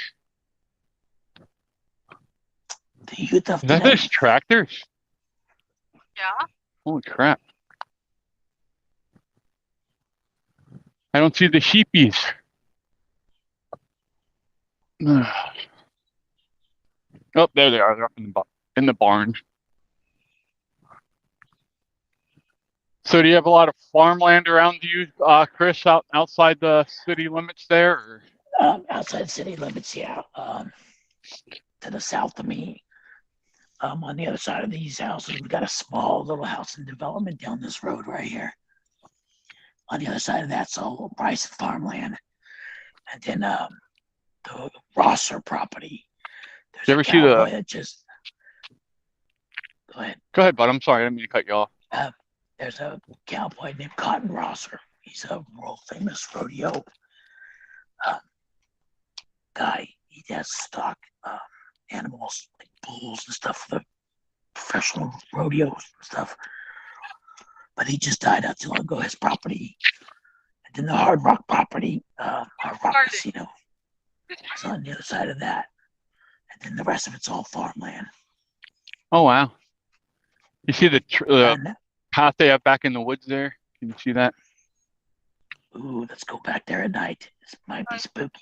The youth of Is that today. those tractors? Yeah. Holy crap. I don't see the sheepies. Oh, there they are. They're up in the barn. So do you have a lot of farmland around you, Chris, outside the city limits there? Or? Outside city limits, yeah. To the south of me, on the other side of these houses, we got a small little house in development down this road right here. On the other side of that's all rice and farmland. And then the Rosser property. There's You ever a see cowboy that just. Go ahead. Go ahead, bud. I'm sorry. I didn't mean to cut you off. There's a cowboy named Cotton Rosser. He's a world famous rodeo guy. He has stock animals like bulls and stuff for the professional rodeos and stuff. But he just died not too long ago. His property, and then the Hard Rock property, Hard Rock Casino, is on the other side of that. And then the rest of it's all farmland. Oh, wow. You see the path they have back in the woods there? Can you see that? Ooh, let's go back there at night. This might be spooky.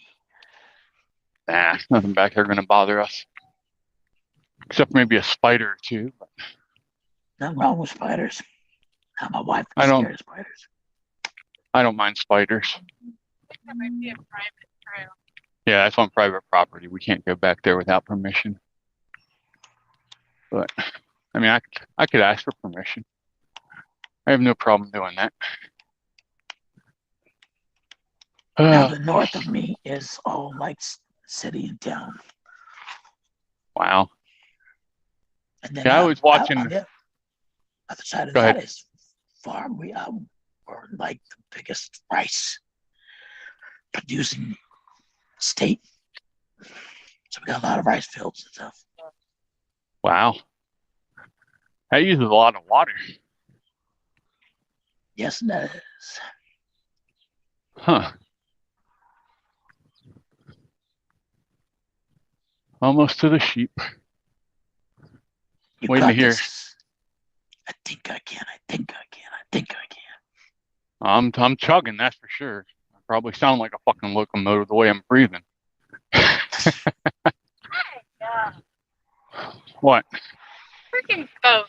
Nah, nothing back there going to bother us. Except maybe a spider or two. But nothing wrong with spiders. My wife is scared of spiders. I don't mind spiders. That might be a private trail. Yeah, that's on private property. We can't go back there without permission. But, I mean, I could ask for permission. I have no problem doing that. Now, the north of me is all like city and town. Wow. And then I was watching. On the other side of Go that ahead. is farm. We're like the biggest rice producing state. So we got a lot of rice fields and stuff. Wow. That uses a lot of water. Yes, it does. Huh. Almost to the sheep. You Waiting to got hear. this. I think I can. I think I can. I think I can. I'm chugging, that's for sure. I probably sound like a fucking locomotive the way I'm breathing. Yeah. What? Freaking boat.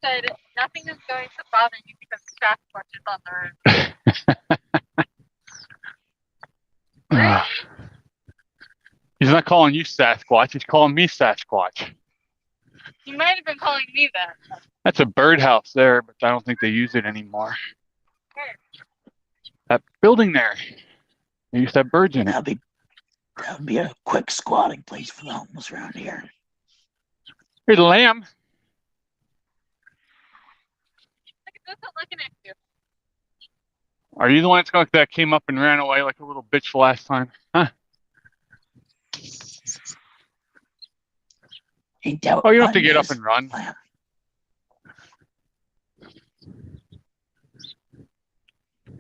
Said nothing is going to bother you because Sasquatch is on the road. He's not calling you Sasquatch, he's calling me Sasquatch. He might have been calling me that. That's a birdhouse there, but I don't think they use it anymore. That building there, they used to have birds in it. That would be a quick squatting place for the homeless around here. Here's a lamb. Look at this, I'm looking at you. Are you the one that came up and ran away like a little bitch the last time? Huh? Ain't that Oh, you don't have to get up and run. Lamb.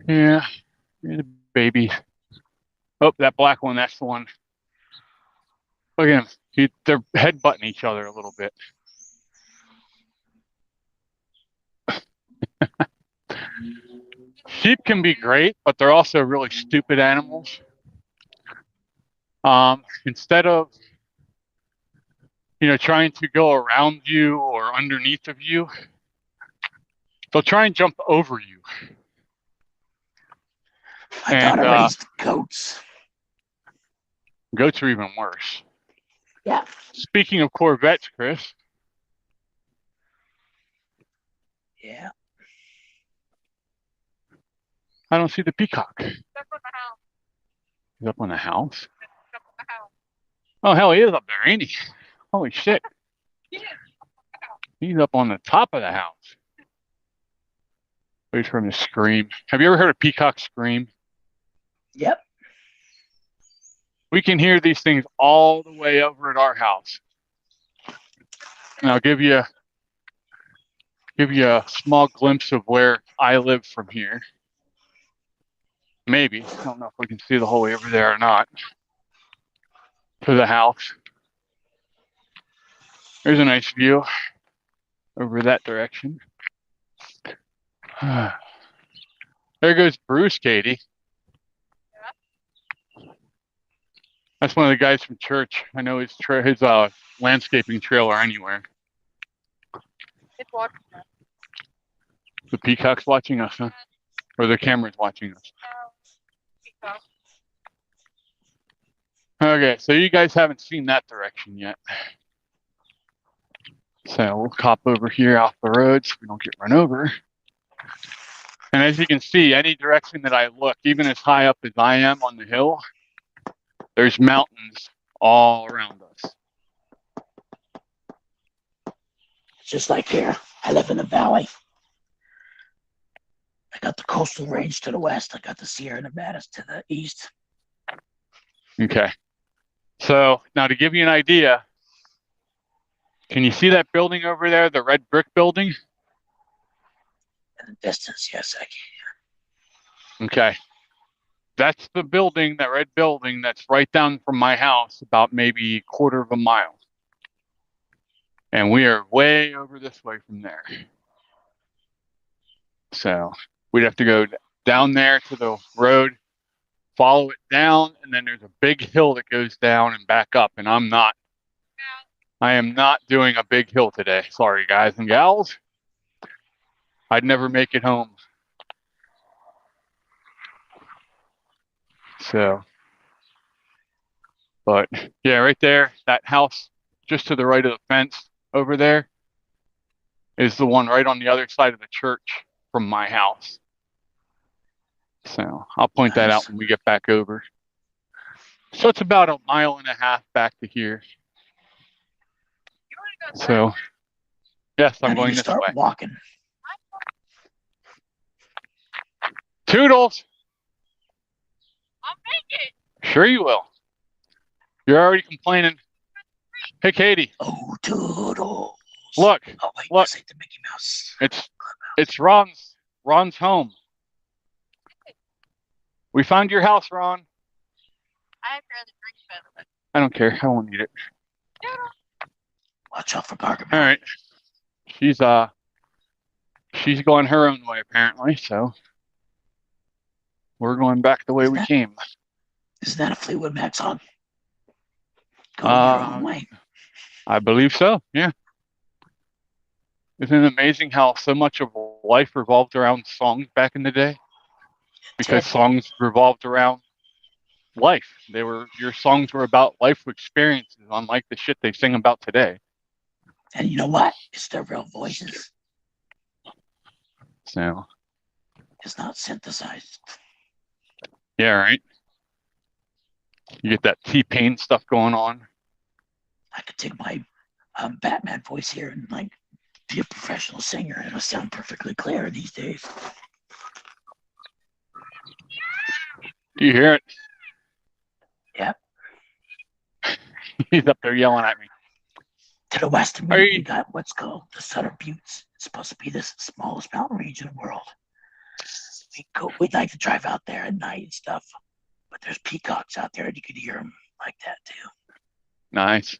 Yeah, you're the baby. Oh, that black one, that's the one. Look at him. They're headbutting each other a little bit. Sheep can be great, but they're also really stupid animals. Instead of, trying to go around you or underneath of you, They'll try and jump over you. I thought I raised goats. Goats are even worse. Yeah. Speaking of Corvettes, Chris. Yeah. I don't see the peacock. Up on the house. He's up on the house. Up on the house. Oh, hell, he is up there, ain't he? Holy shit. Yeah. He's up on the top of the house. Wait for him to scream. Have you ever heard a peacock scream? Yep. We can hear these things all the way over at our house. And I'll give you a small glimpse of where I live from here. Maybe. I don't know if we can see the whole way over there or not. To the house. There's a nice view over that direction. There goes Bruce, Katie. That's one of the guys from church. I know his landscaping trailer anywhere. It's watching us. The peacock's watching us, huh? Or the camera's watching us. Peacock. Okay, so you guys haven't seen that direction yet. So we'll hop over here off the road so we don't get run over. And as you can see, any direction that I look, even as high up as I am on the hill, there's mountains all around us. Just like here. I live in the valley. I got the coastal range to the west. I got the Sierra Nevadas to the east. Okay. So now to give you an idea, can you see that building over there, the red brick building? In the distance, yes, I can. Okay. That's the building, that red building that's right down from my house, about maybe a quarter of a mile. And we are way over this way from there. So we'd have to go down there to the road, follow it down, and then there's a big hill that goes down and back up. And I am not doing a big hill today. Sorry, guys and gals. I'd never make it home. So, but yeah, right there, that house just to the right of the fence over there is the one right on the other side of the church from my house. So I'll point that out when we get back over. So it's about 1.5 miles back to here. You want to go So, yes, I'm going this start way. Walking. Toodles! I'll make it. Sure you will. You're already complaining. Hey, Katie. Oh, Toodles. Look. Oh, wait, Look. this ain't the Mickey Mouse. It's Ron's home. We found your house, Ron. I have rather drink better. I don't care. I won't need it. Watch out for Gargamel. All right. She's going her own way apparently, so we're going back the way we came. Isn't that a Fleetwood Mac song? Going your own way. I believe so. Yeah. Isn't it amazing how so much of life revolved around songs back in the day? Because songs revolved around life. Your songs were about life experiences, unlike the shit they sing about today. And you know what? It's their real voices. So. It's not synthesized. Yeah, right. You get that T-Pain stuff going on. I could take my Batman voice here and like be a professional singer, and it'll sound perfectly clear these days. Do you hear it? Yep. He's up there yelling at me. To the west of me, we got what's called the Sutter Buttes. It's supposed to be the smallest mountain range in the world. We'd like to drive out there at night and stuff, but there's peacocks out there, and you could hear them like that too. Nice.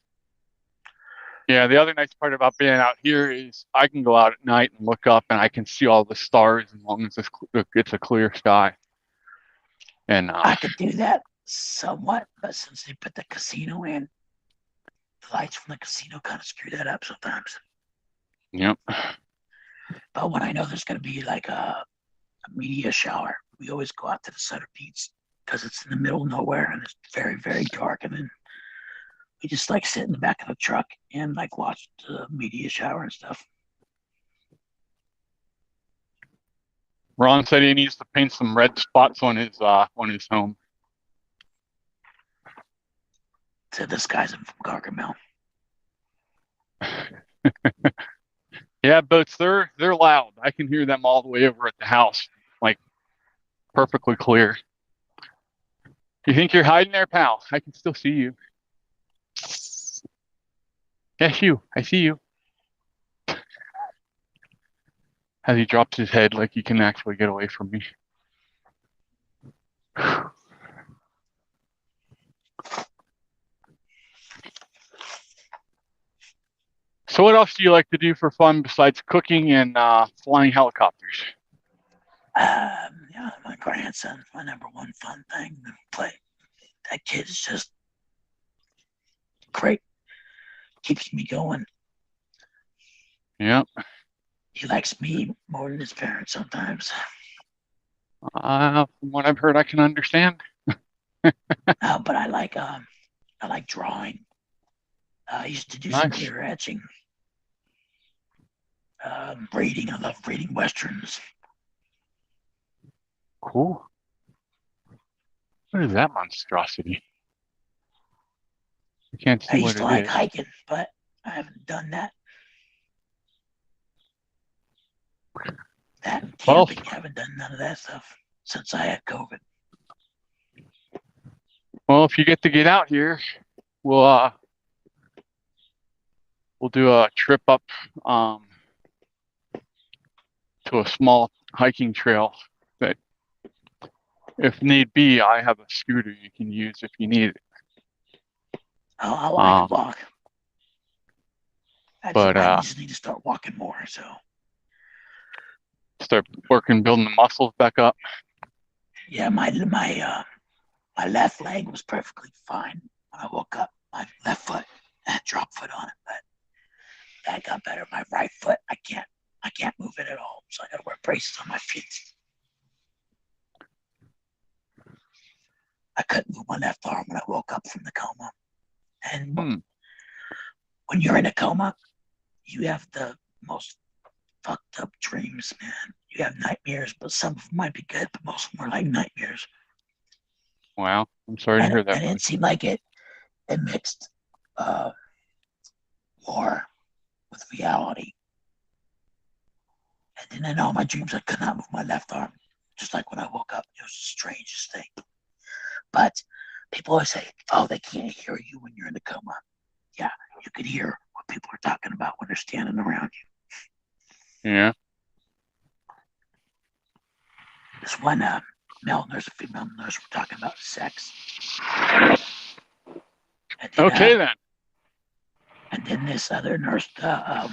Yeah, the other nice part about being out here is I can go out at night and look up, and I can see all the stars as long as it's a clear sky. And I could do that somewhat, but since they put the casino in, the lights from the casino kind of screw that up sometimes. Yep. But when I know there's going to be like a media shower, we always go out to the Sutter Beach because it's in the middle of nowhere and it's very, very dark. And then we just like sit in the back of the truck and like watch the media shower and stuff. Ron said he needs to paint some red spots on his home. To disguise him from Gargamel. Yeah, boats, they're loud. I can hear them all the way over at the house, like perfectly clear. You think you're hiding there, pal? I can still see you. Yes, you. I see you. As he drops his head like he can actually get away from me. So what else do you like to do for fun besides cooking and flying helicopters? Yeah, my grandson's my number one fun thing to play. That kid is just great. Keeps me going. Yeah. He likes me more than his parents sometimes. From what I've heard, I can understand. But I like drawing. I used to do some Nice. mirror etching. Reading. I love reading westerns. Cool. What is that monstrosity? I can't I see used what to it like is. hiking, but I haven't done that. That and Well, camping, I haven't done none of that stuff since I had COVID. well, if you get to get out here, we'll do a trip up to a small hiking trail that, if need be, I have a scooter you can use if you need it. I can walk. But I just need to start walking more. So start working, building the muscles back up. yeah, my left leg was perfectly fine when I woke up. My left foot had drop foot on it, but that got better. My right foot, I can't move it at all. So I got to wear braces on my feet. I couldn't move my left arm when I woke up from the coma. And when you're in a coma, you have the most fucked up dreams, man. You have nightmares, but some of them might be good, but most of them are like nightmares. Wow, I'm sorry to hear that. And it seemed like it mixed war with reality. And then in all my dreams, I could not move my left arm, just like when I woke up. It was the strangest thing. But people always say, oh, they can't hear you when you're in the coma. Yeah, you can hear what people are talking about when they're standing around you. Yeah. This one male nurse and female nurse were talking about sex. And then, Okay, then. And then this other nurse, the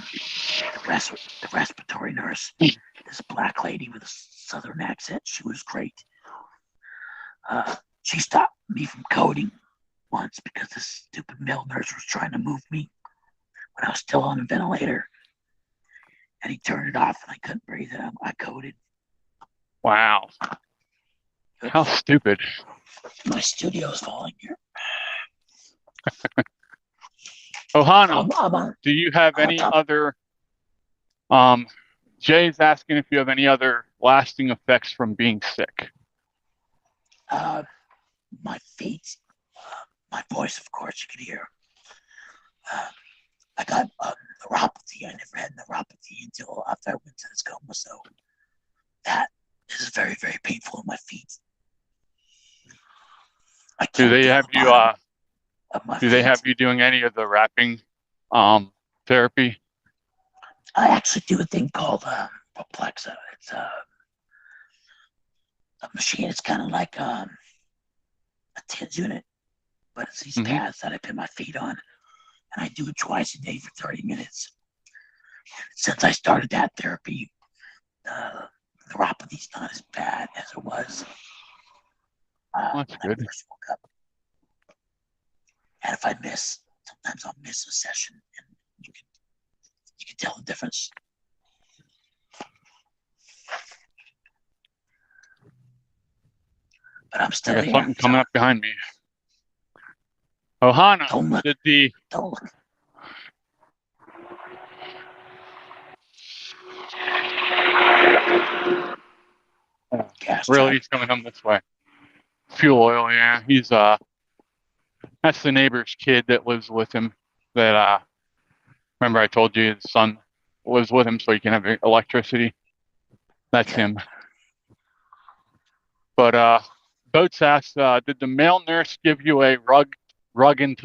respiratory nurse, this black lady with a southern accent, she was great. She stopped me from coding once because this stupid male nurse was trying to move me when I was still on a ventilator. And he turned it off and I couldn't breathe. And I coded. Wow. How stupid. My studio's falling here. Ohana, do you have any other... Jay's asking if you have any other lasting effects from being sick. My feet, my voice, of course, you can hear. I got neuropathy. I never had neuropathy until after I went to this coma. So that is very, very painful in my feet. Do they have you? Do they have you doing any of the wrapping therapy? I actually do a thing called Perplexa. It's a machine. It's kind of like a TENS unit, but it's these pads that I put my feet on, and I do it twice a day for 30 minutes. Since I started that therapy, the neuropathy's not as bad as it was when I first woke up. And if I miss, sometimes I'll miss a session, and you can tell the difference. but I'm I still got here. something coming up behind me. Ohana Don't look. did the Don't look. Gas really truck. he's coming home this way. Fuel oil, yeah. He's that's the neighbor's kid that lives with him. That remember I told you his son lives with him so he can have electricity. That's Okay. him. But Boats asked, did the male nurse give you a run and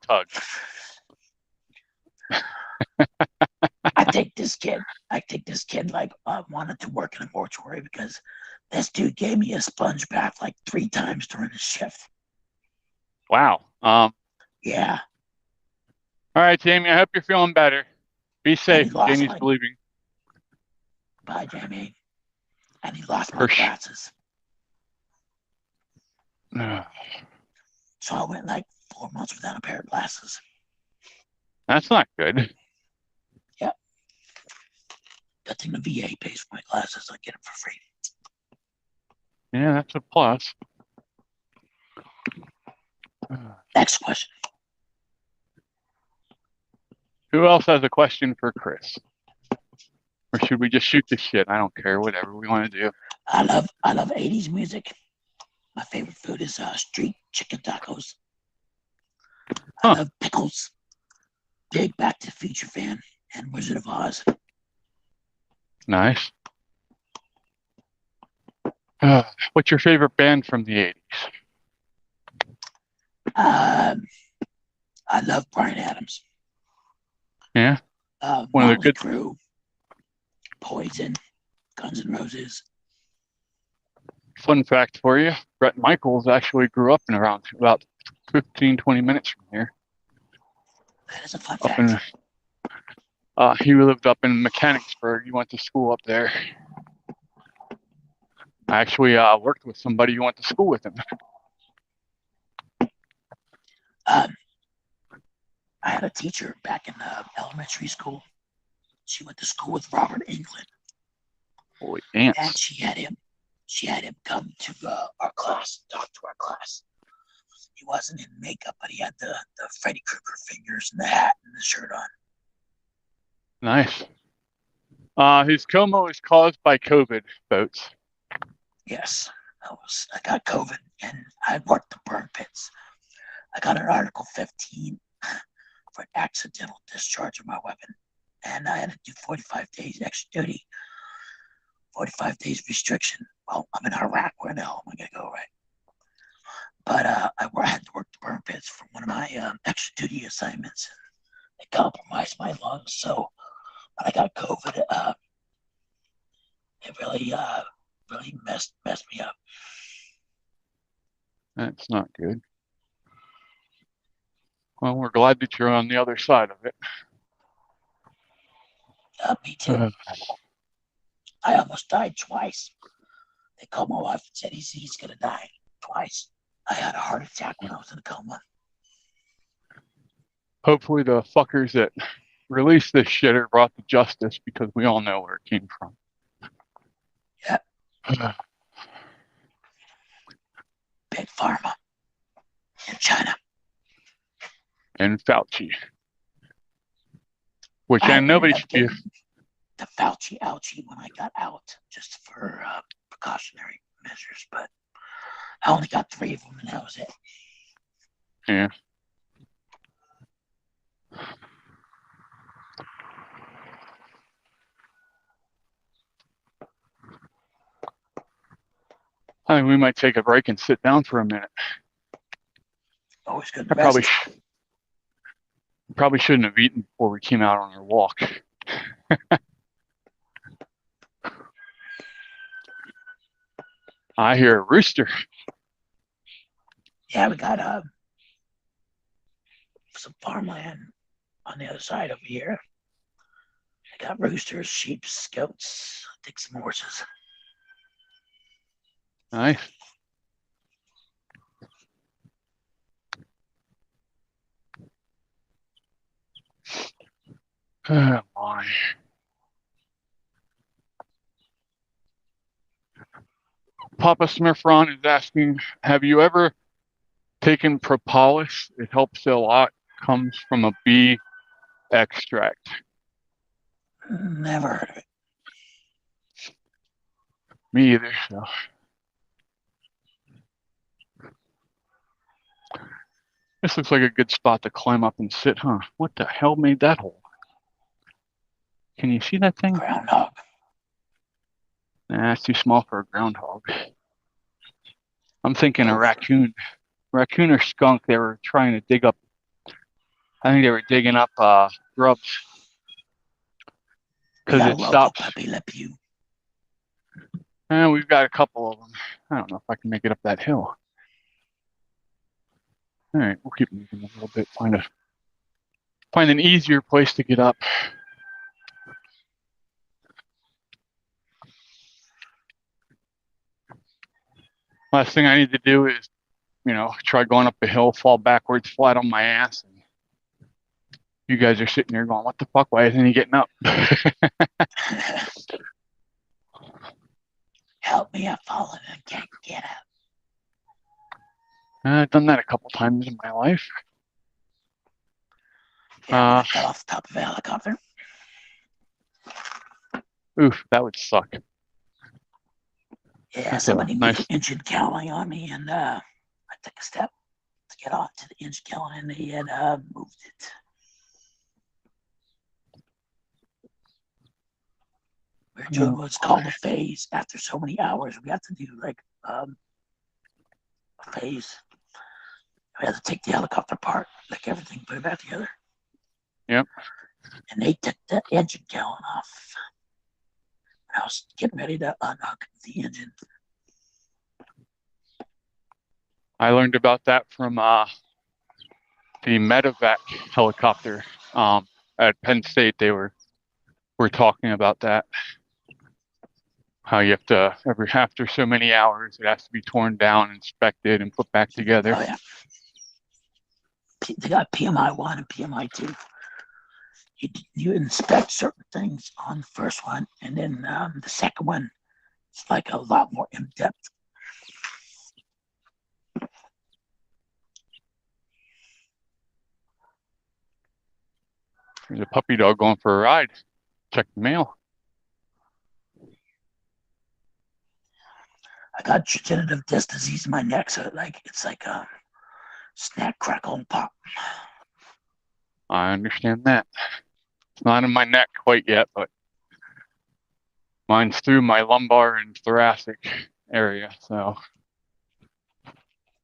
tug? I think this kid like wanted to work in a mortuary because this dude gave me a sponge bath like 3 times during the shift. Wow. Yeah. All right, Jamie. I hope you're feeling better. Be safe. lost Jamie's my- leaving. Bye, Jamie. And he lost my Hersh. glasses. So I went like 4 months without a pair of glasses. That's not good. Good thing the VA pays for my glasses. I get them for free. Yeah, that's a plus. Next question. Who else has a question for Chris? Or should we just shoot the shit? I don't care. Whatever we want to do. I love 80s music. My favorite food is street chicken tacos. I love pickles. Big Back to the Future fan and Wizard of Oz. Nice. What's your favorite band from the 80s? I love Bryan Adams. Yeah? One of the Motley good... Crue, Poison, Guns N' Roses. Fun fact for you, Bret Michaels actually grew up in around about 15, 20 minutes from here. That is a fun fact. He lived up in Mechanicsburg. He went to school up there. I actually worked with somebody who went to school with him. I had a teacher back in elementary school. She went to school with Robert England. Holy ants. And she had him come to our class, talk to our class. He wasn't in makeup, but he had the Freddy Krueger fingers and the hat and the shirt on. Nice. His coma is caused by COVID, Boats. Yes, I got COVID and I worked the burn pits. I got an Article 15 for an accidental discharge of my weapon, and I had to do 45 days extra duty, 45 days restriction. Well, I'm in Iraq. Where the hell am I gonna go, right? But I had to work the burn pits for one of my extra duty assignments. It compromised my lungs, so when I got COVID, it really messed me up. That's not good. Well, we're glad that you're on the other side of it. Me too. I almost died twice. They called my wife and said he's gonna die twice. I had a heart attack when I was in a coma. Hopefully the fuckers that released this shit are brought to justice because we all know where it came from. Yeah. Big Pharma in China. And Fauci. Which and nobody should be. The Fauci ouchie when I got out, just for precautionary measures, but I only got 3 of them, and that was it. Yeah. I think we might take a break and sit down for a minute. Always good to I rest. probably shouldn't have eaten before we came out on our walk. I hear a rooster. Yeah, we got some farmland on the other side over here. I got roosters, sheep, goats, I think some horses. Nice. Oh my. Papa Smithron is asking, have you ever taken propolis? It helps a lot. Comes from a bee extract. Never heard of it. Me either. So. This looks like a good spot to climb up and sit, huh? What the hell made that hole? Can you see that thing? Groundhog. Nah, it's too small for a groundhog. I'm thinking a raccoon. Raccoon or skunk, they were trying to dig up. I think they were digging up grubs. Because it stops. Puppy Le Pew. And we've got a couple of them. I don't know if I can make it up that hill. All right, we'll keep moving a little bit. Find an easier place to get up. Last thing I need to do is, try going up a hill, fall backwards, flat on my ass, and you guys are sitting there going, "What the fuck? Why isn't he getting up?" Help me, I've fallen and can't get up. I've done that a couple times in my life. Yeah, I fell off the top of a helicopter. Oof, that would suck. Yeah, somebody moved the engine cowling on me, and I took a step to get onto the engine cowling, and they had moved it. We're doing what's called a phase. After so many hours, we have to do like a phase. We have to take the helicopter apart, like everything, put it back together. Yep. And they took the engine cowling off. I was getting ready to unhook the engine. I learned about that from the medevac helicopter at Penn State. They were talking about that. How you have to, after so many hours, it has to be torn down, inspected, and put back together. Oh, yeah. They got PMI 1 and PMI 2. You inspect certain things on the first one, and then the second one is like a lot more in depth. There's a puppy dog going for a ride. Check the mail. I got degenerative disc disease in my neck, so it's like a snack, crackle, and pop. I understand that. It's not in my neck quite yet, but mine's through my lumbar and thoracic area. So,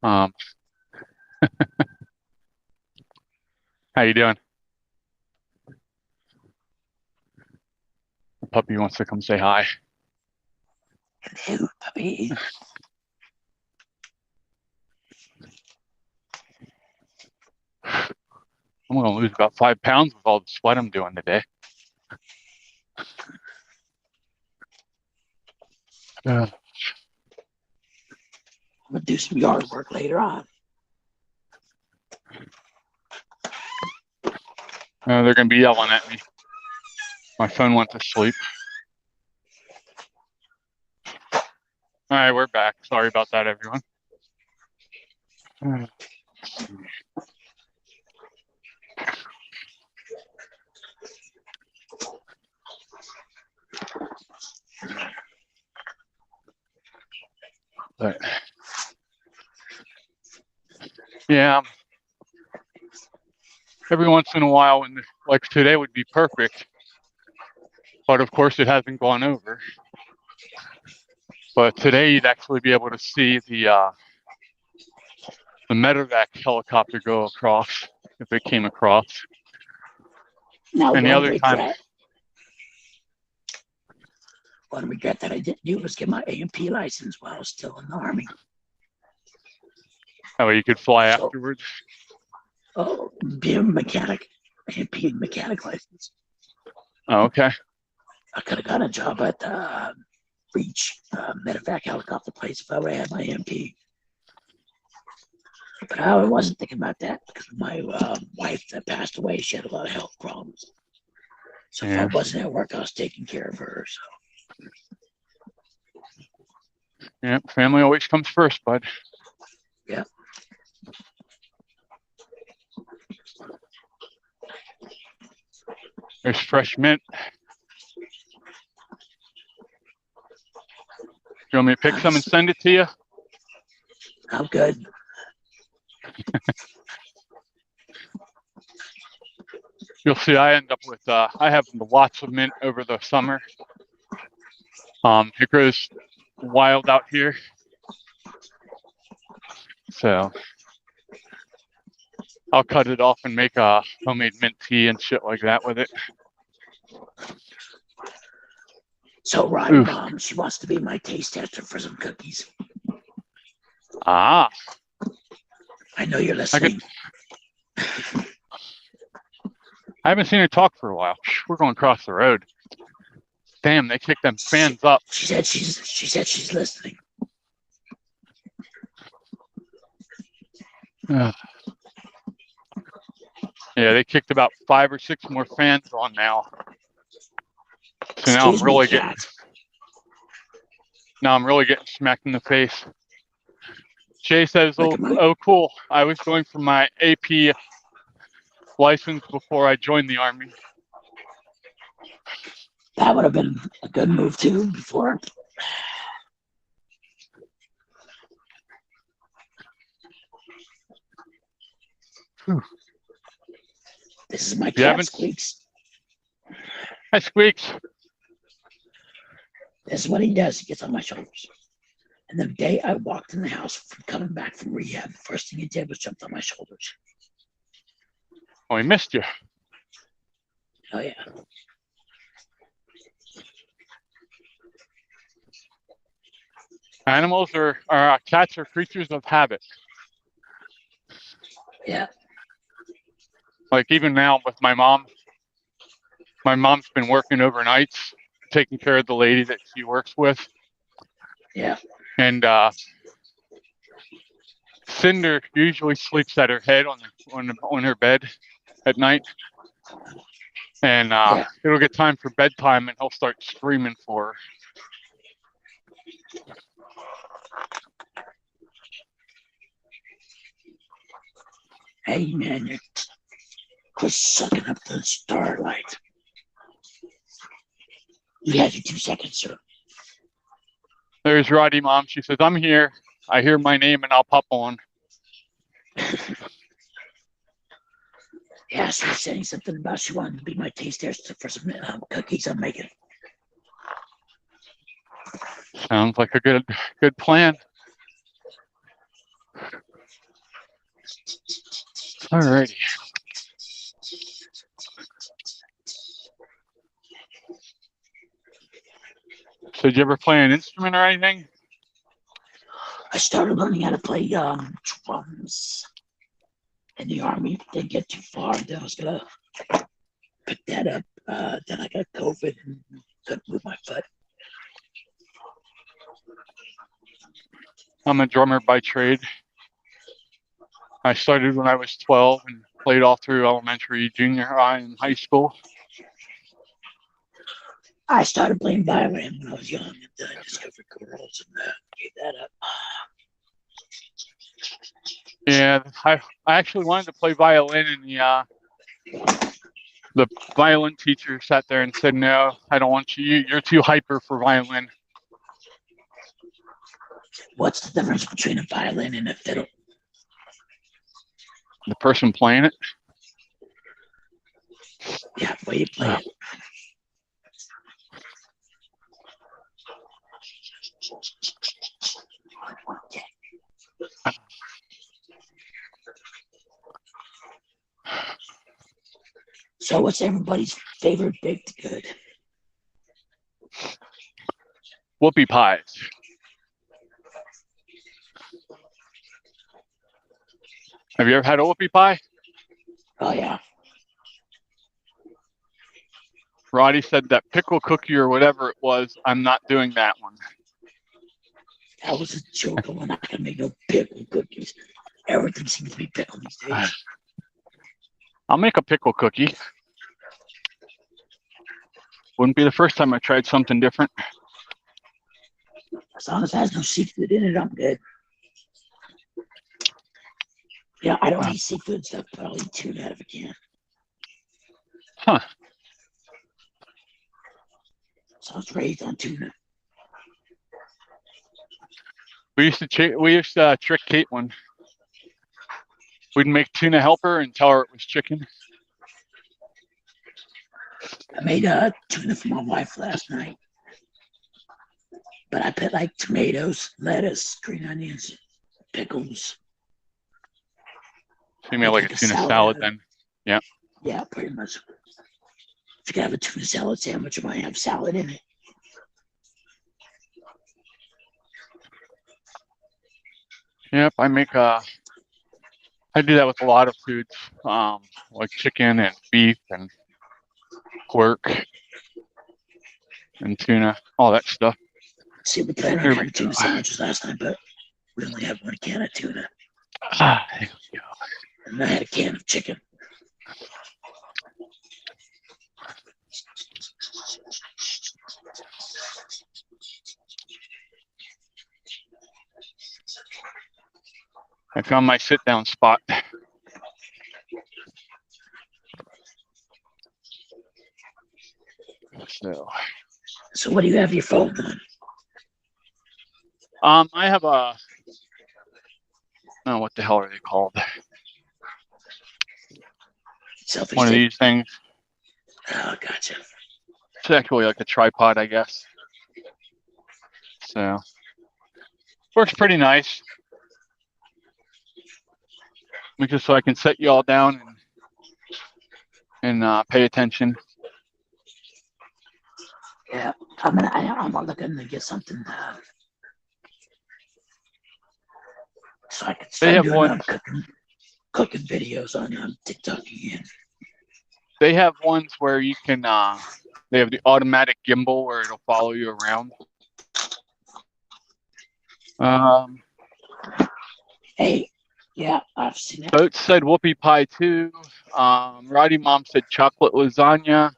how you doing? The puppy wants to come say hi. Hello, puppy. I'm going to lose about 5 pounds with all the sweat I'm doing today. I'm going to do some yard work later on. They're going to be yelling at me. My son went to sleep. All right, we're back. Sorry about that, everyone. But yeah, every once in a while, when like today would be perfect, but of course it hasn't gone over. But today you'd actually be able to see the medevac helicopter go across if it came across. Now, and the other time, one regret that I didn't do was get my A&P license while I was still in the Army. that way you could fly afterwards. Oh, be a mechanic, A&P mechanic license. Oh, okay. I could have got a job at the Reach medevac helicopter place if I would have had my A&P. But I wasn't thinking about that because my wife that passed away, she had a lot of health problems. So if I wasn't at work, I was taking care of her. So Yeah, family always comes first, bud. Yeah. There's fresh mint. You want me to pick some and send it to you? I'm good. You'll see I end up with, I have lots of mint over the summer. It grows wild out here. So I'll cut it off and make a homemade mint tea and shit like that with it. So Roddy Mom, she wants to be my taste tester for some cookies. Ah. I know you're listening. I haven't seen her talk for a while. We're going across the road. Damn, they kicked them fans up. She said she's listening. Yeah, they kicked about 5 or 6 more fans on now. So now I'm really getting smacked in the face. Jay says, oh, cool. I was going for my AP license before I joined the Army. That would have been a good move too before. Whew. This is my cat Squeaks. Hi, Squeaks. This is what he does. He gets on my shoulders. And the day I walked in the house from coming back from rehab, the first thing he did was jumped on my shoulders. Oh, he missed you. Oh, yeah. Animals cats are creatures of habit. Yeah. Like even now with my mom's been working overnights, taking care of the lady that she works with. Yeah. And Cinder usually sleeps at her head on her bed at night. And it'll get time for bedtime and he'll start screaming for her. Hey, man, you're quit sucking up the starlight. You had your 2 seconds, sir. There's Roddy Mom. She says, I'm here. I hear my name and I'll pop on. Yeah, she was saying something about she wanted to be my taste tester for some cookies I'm making. Sounds like a good plan. Alrighty. So did you ever play an instrument or anything? I started learning how to play drums in the Army. Didn't get too far. Then I was gonna pick that up. Then I got COVID and couldn't move my foot. I'm a drummer by trade. I started when I was 12 and played all through elementary, junior high, and high school. I started playing violin when I was young, and then I discovered girls and gave that up. Yeah, I actually wanted to play violin, and the violin teacher sat there and said, "No, I don't want you. You're too hyper for violin." What's the difference between a violin and a fiddle? The person playing it. Yeah, the way you play it. So what's everybody's favorite baked good? Whoopie pies. Have you ever had a whoopie pie? Oh, yeah. Roddy said that pickle cookie or whatever it was, I'm not doing that one. That was a joke. I'm not going to make no pickle cookies. Everything seems to be pickle these days. I'll make a pickle cookie. Wouldn't be the first time I tried something different. As long as it has no seafood in it, I'm good. Yeah, I don't eat seafood stuff, but I'll eat tuna out of a can. Huh. So I was raised on tuna. We used to trick Caitlin. We'd make tuna helper and tell her it was chicken. I made tuna for my wife last night. But I put like tomatoes, lettuce, green onions, pickles. So you made like a tuna salad then? Yeah. Yeah, pretty much. If you can have a tuna salad sandwich, it might have salad in it. Yep, I do that with a lot of foods, like chicken and beef and pork and tuna, all that stuff. See, we planned on having tuna sandwiches last night, but we only had one can of tuna. There we go. And I had a can of chicken. I found my sit-down spot. So what do you have your phone on? I have a, oh, what the hell are they called? Selfie One of stick? these things. Oh, gotcha. It's actually like a tripod, I guess. So, works pretty nice. Just so I can set you all down and pay attention. Yeah, I'm looking to get something so I can start doing cooking videos on TikTok again. They have ones where you can, they have the automatic gimbal where it'll follow you around. Hey, yeah, I've seen it. Boat said whoopie pie too. Roddy Mom said chocolate lasagna.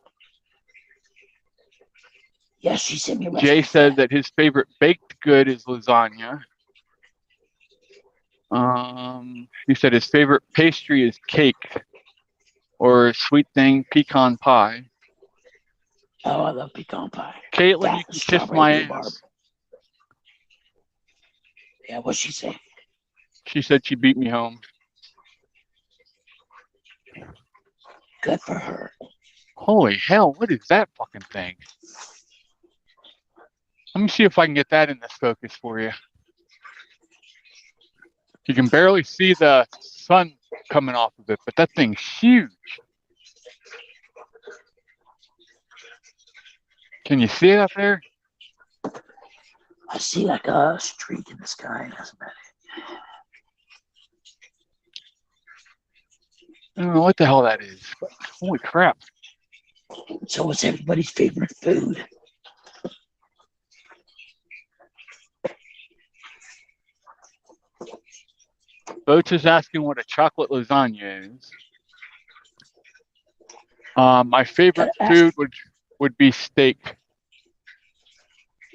Yeah, she sent me a recipe. Jay said that his favorite baked good is lasagna. He said his favorite pastry is cake or sweet thing, pecan pie. Oh, I love pecan pie. Caitlin, you can kiss my ass. Yeah, what'd she say? She said she beat me home. Good for her. Holy hell, what is that fucking thing? Let me see if I can get that in this focus for you. You can barely see the sun coming off of it, but that thing's huge. Can you see it up there? I see like a streak in the sky. That's about it. I don't know what the hell that is, but holy crap. So what's everybody's favorite food? Boats is asking what a chocolate lasagna is. My favorite food would be steak.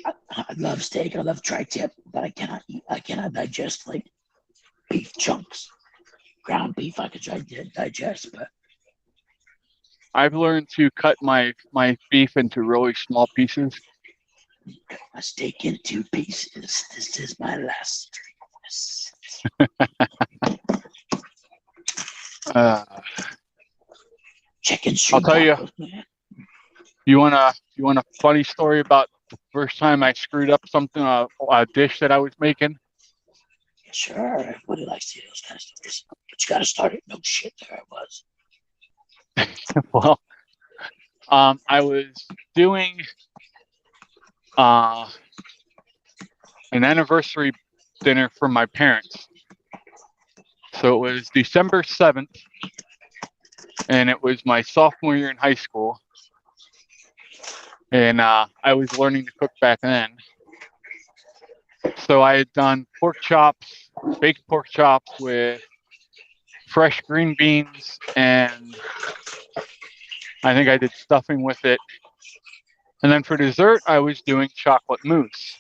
I love steak. I love tri-tip, but I cannot digest like beef chunks. Ground beef I could try to digest, but I've learned to cut my beef into really small pieces. cut my steak in 2 pieces. This is my last chicken I'll tell you. Man. You want a funny story about the first time I screwed up something, a dish that I was making? Sure, everybody likes to hear those kind of stories. But you gotta start it. No shit, there I was. Well, I was doing an anniversary dinner for my parents. So it was December 7th, and it was my sophomore year in high school. And I was learning to cook back then. So I had done pork chops, baked pork chops with fresh green beans, and I think I did stuffing with it. And then for dessert, I was doing chocolate mousse.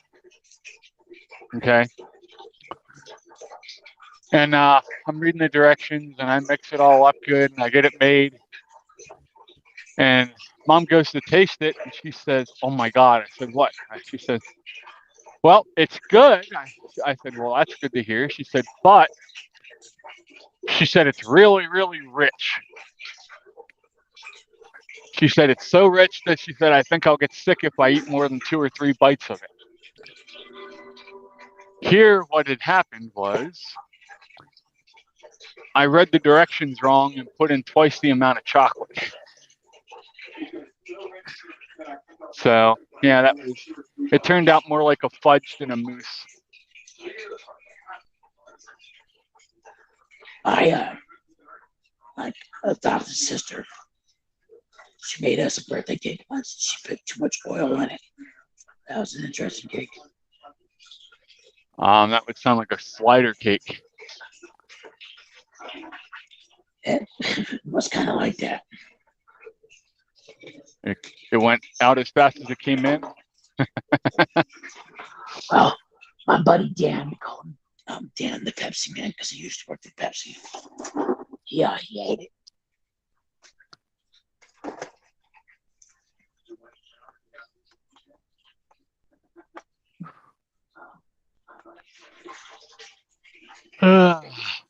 Okay. And I'm reading the directions and I mix it all up good and I get it made. And Mom goes to taste it and she says, "Oh my God." I said, "What?" She says, "Well, it's good." I said, "Well, that's good to hear." She said, "But," she said, "it's really, really rich." She said, "It's so rich that," she said, "I think I'll get sick if I eat more than 2 or 3 bites of it." Here, what had happened was I read the directions wrong and put in twice the amount of chocolate. So, yeah, it turned out more like a fudge than a mousse. My adopted sister, she made us a birthday cake once. She put too much oil in it. That was an interesting cake. That would sound like a slider cake. It was kind of like that. It went out as fast as it came in. Well, my buddy Dan, we call him Dan the Pepsi Man because he used to work for Pepsi. Yeah, he ate it.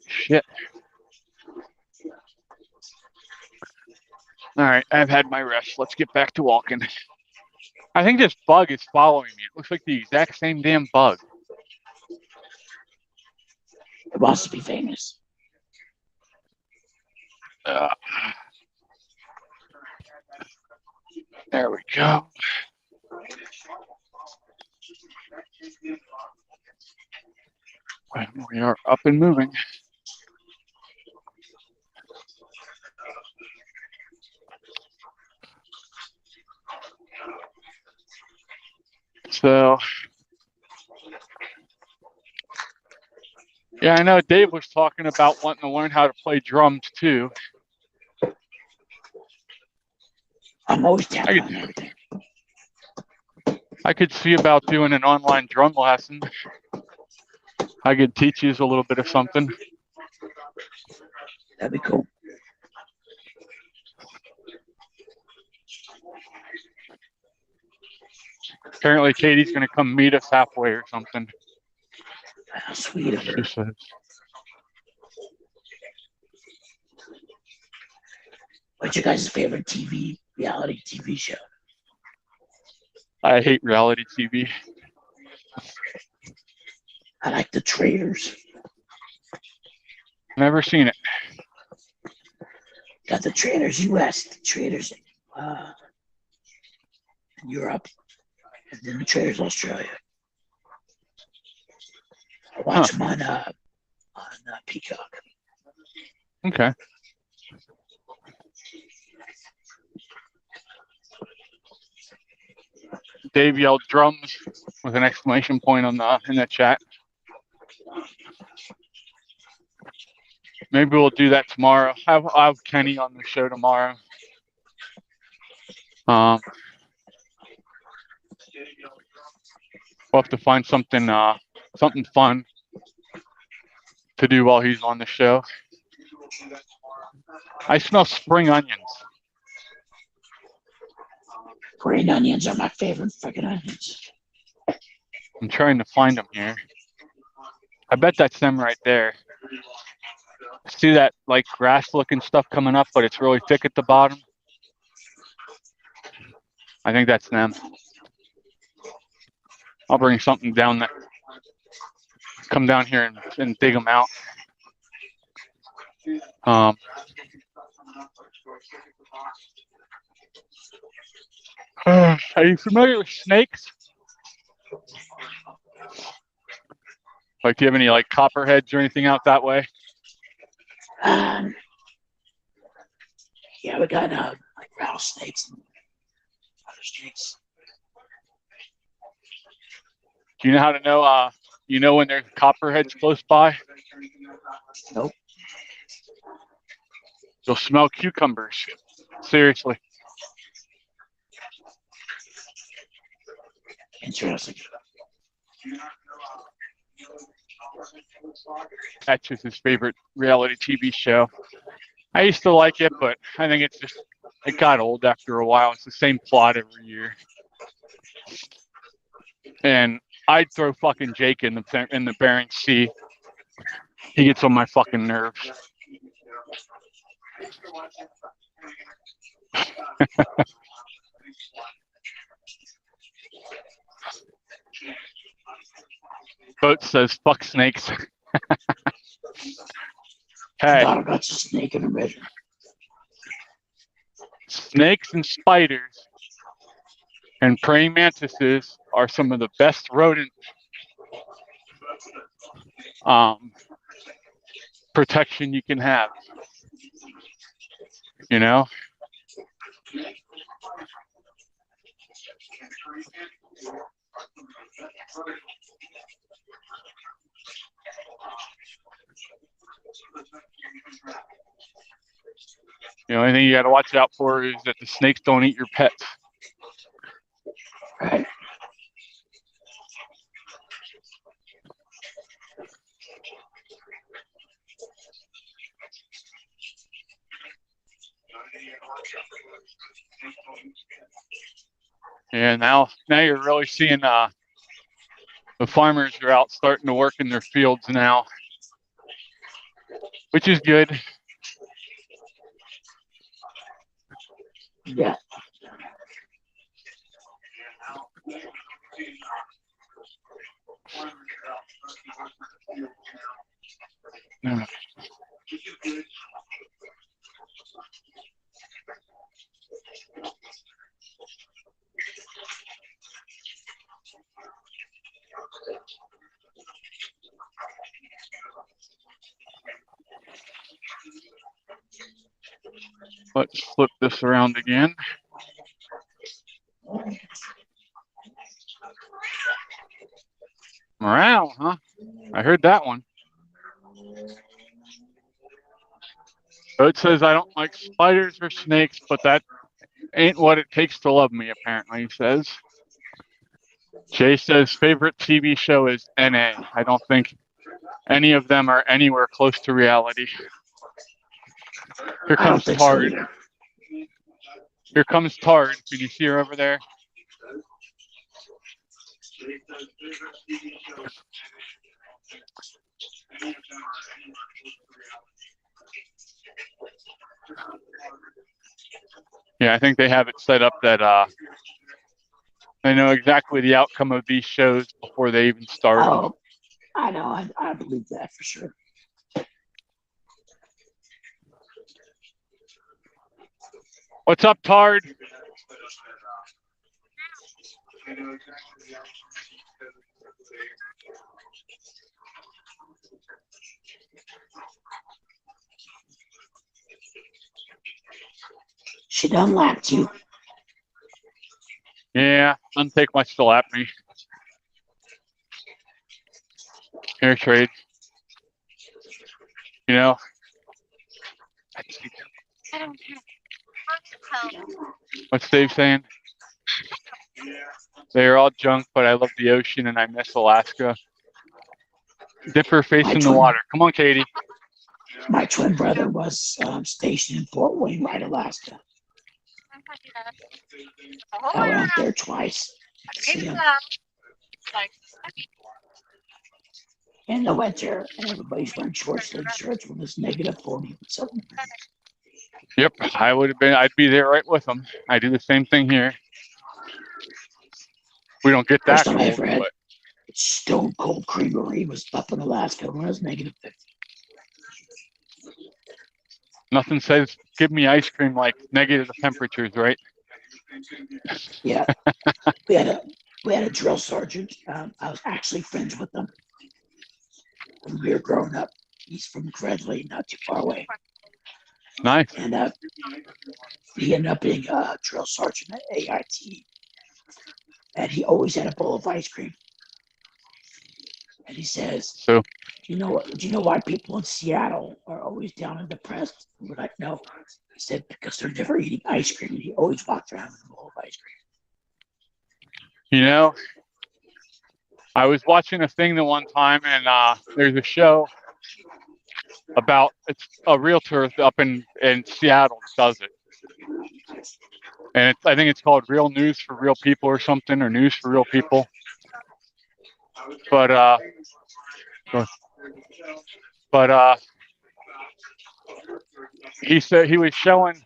Shit. All right, I've had my rest. Let's get back to walking. I think this bug is following me. It looks like the exact same damn bug. It wants to be famous. There we go. We are up and moving. So, yeah, I know Dave was talking about wanting to learn how to play drums too. I'm always tapping on everything. I could see about doing an online drum lesson. I could teach you a little bit of something. That'd be cool. Apparently, Katie's going to come meet us halfway or something. How sweet of her. She says. What's your guys' favorite reality TV show? I hate reality TV. I like The Traitors. Never seen it. Got The Traitors US, The Traitors in Europe, and then The Traitors Australia. I watch them on Peacock. Okay. Dave yelled drums with an exclamation point in the chat. Maybe we'll do that tomorrow. I'll have Kenny on the show tomorrow. We'll have to find something fun to do while he's on the show. I smell spring onions. Green onions are my favorite freaking onions. I'm trying to find them here. I bet that's them right there. See that like grass looking stuff coming up, but it's really thick at the bottom? I think that's them. I'll bring something down there. Come down here and dig them out. Are you familiar with snakes? Like, do you have any like copperheads or anything out that way? Yeah, we got like rattlesnakes and other snakes. Do you know how to know? You know when there's copperheads close by? Nope. You'll smell cucumbers. Seriously. Interesting. That's just his favorite reality TV show. I used to like it, but I think it got old after a while. It's the same plot every year. And I'd throw fucking Jake in the Bering Sea. He gets on my fucking nerves. Boat says fuck snakes. Hey, Thought about a snake in a mission. snakes and spiders and praying mantises are some of the best rodent protection you can have. You know? The only thing you got to watch out for is that the snakes don't eat your pets. Right. And now you're really seeing the farmers are out starting to work in their fields now, which is good. Yeah. Let's flip this around again. Morale, huh? I heard that one. It says I don't like spiders or snakes, but that ain't what it takes to love me, apparently, he says. Jay says favorite TV show is NA. I don't think any of them are anywhere close to reality. Here comes Tard. Here comes Tard. Can you see her over there? Yeah, I think they have it set up that they know exactly the outcome of these shows before they even start. Oh, I know. I believe that for sure. What's up, Tard? She done lapped you. Yeah, doesn't take much to lap me. Here, trade. You know. I don't know. What's Dave saying? They're all junk, but I love the ocean and I miss Alaska. Dip her face in the water. Come on, Katie. My twin brother was stationed in Fort Wainwright, Alaska. I went there twice to see him in the winter, and everybody's wearing short sleeve shirts when it's negative 40 or something. Yep, I'd be there right with them. I do the same thing here. We don't get that First time I ever had but Stone Cold Creamery was up in Alaska when it was negative 50. nothing says give me ice cream like negative temperatures, right? Yeah, we had a drill sergeant. I was actually friends with him when we were growing up. He's from Credley, not too far away. Nice. And he ended up being a drill sergeant at AIT. And he always had a bowl of ice cream. And he says, So, do you know why people in Seattle are always down and depressed? We're like, no. He said, because they're never eating ice cream. And he always walked around with a bowl of ice cream. you know, I was watching a thing the one time, and there's a show about, it's a realtor up in Seattle that does it. And I think it's called Real News for Real People or something, or News for Real People. But he said he was showing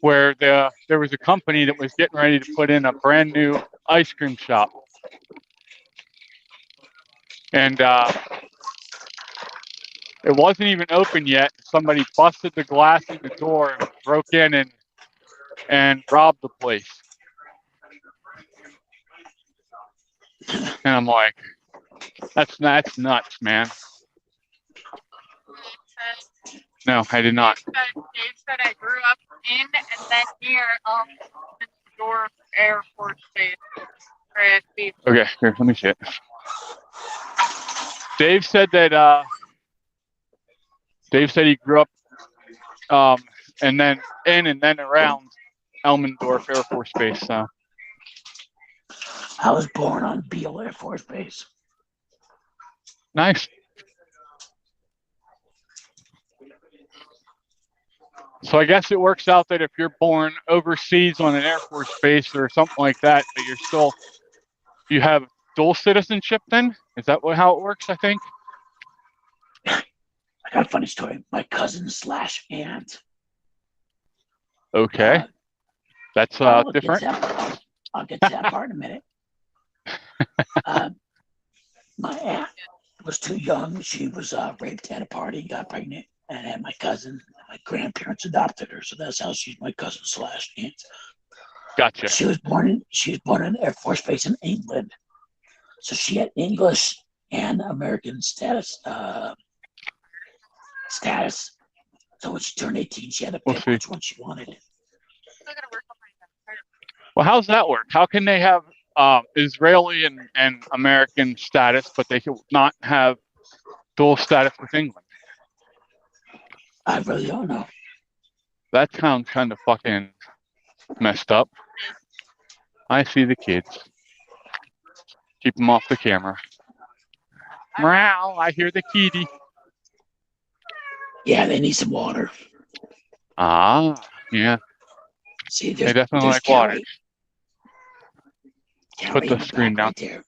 where there was a company that was getting ready to put in a brand new ice cream shop. And it wasn't even open yet. Somebody busted the glass in the door and broke in and robbed the place. And I'm like, that's nuts, man. No, I did not. Dave said I grew up in and then near Dorf Air Force Base. Okay, here, let me see it. Dave said that he grew up and then in and then around Elmendorf Air Force Base. So I was born on Beale Air Force Base. Nice. So I guess it works out that if you're born overseas on an Air Force base or something like that, that you have dual citizenship then? Is that how it works, I think? I got a funny story. My cousin / aunt. Okay. That's different. I'll get to that part in a minute. My aunt was too young. She was raped at a party and got pregnant, and had my cousin. My grandparents adopted her, so that's how she's my cousin / aunt. Gotcha. She was born in an Air Force Base in England, so she had English and American status. So when she turned 18, she had to pick which one she wanted. Well, how's that work? How can they have Israeli and American status, but they could not have dual status with England? I really don't know. That sounds kind of fucking messed up. I see the kids. Keep them off the camera. Meow, I hear the kitty. Yeah, they need some water. Ah, yeah. See, they definitely like water. Put the screen down. Right there.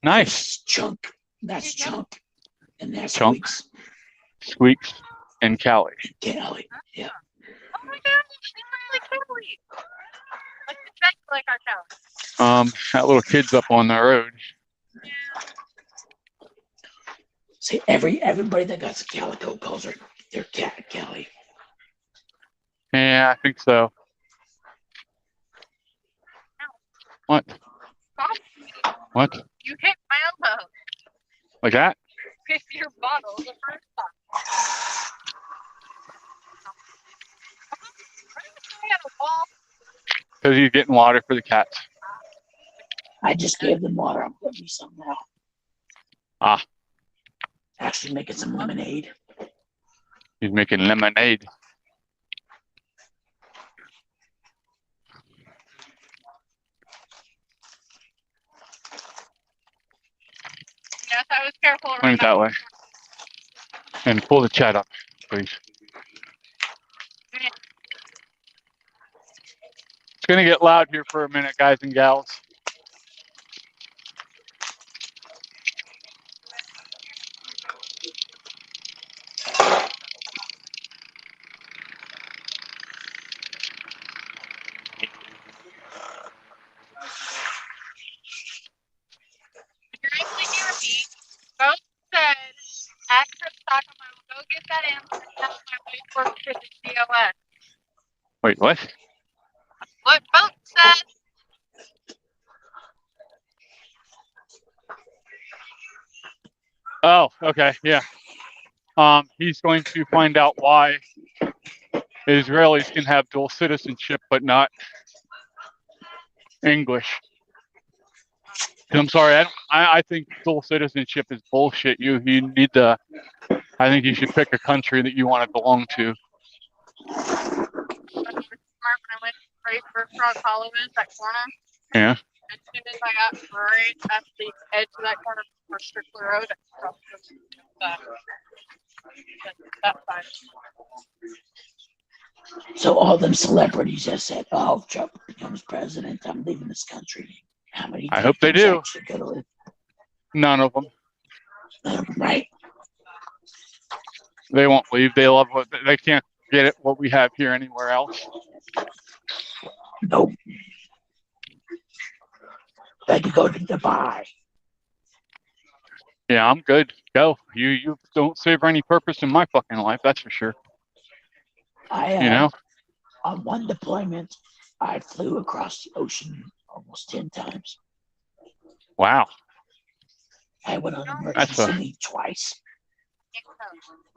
Nice. Chunk. That's Chunk. And that's Chunk. Squeaks and Callie. Callie, yeah. Oh my God, she's like Callie. Like our Callie. That little kid's up on the road. Yeah. See, everybody that got a calico calls her their cat Callie. Yeah, I think so. What? What? You hit my elbow. Like that? With your bottle the first time. Because he's getting water for the cats. I just gave them water. I'm getting you some now. Ah. Actually making some lemonade. He's making lemonade. Yes, I was careful. Went that way. And pull the chat up, please. It's going to get loud here for a minute, guys and gals. Both said, Access Taco Bell, go get that answer. That's my wife works for the COS. Wait, what? What both said. Oh, okay, yeah. He's going to find out why Israelis can have dual citizenship, but not English. I'm sorry, I think dual citizenship is bullshit. You need to. I think you should pick a country that you want to belong to. Smart when I went right for Frog Hollow is that corner. Yeah. Then I got right at the edge of that corner for Strickler Road. Across that side. So all them celebrities that said, "Oh, if Trump becomes president, I'm leaving this country." How many? I hope they do. Actually go to live? None of them. Right. They won't leave. They love what they can't get it. What we have here anywhere else. Nope. They could go to Dubai. Yeah, I'm good. Go. You don't serve any purpose in my fucking life. That's for sure. You know. On one deployment, I flew across the ocean almost 10 times. Wow. I went on emergency leave twice.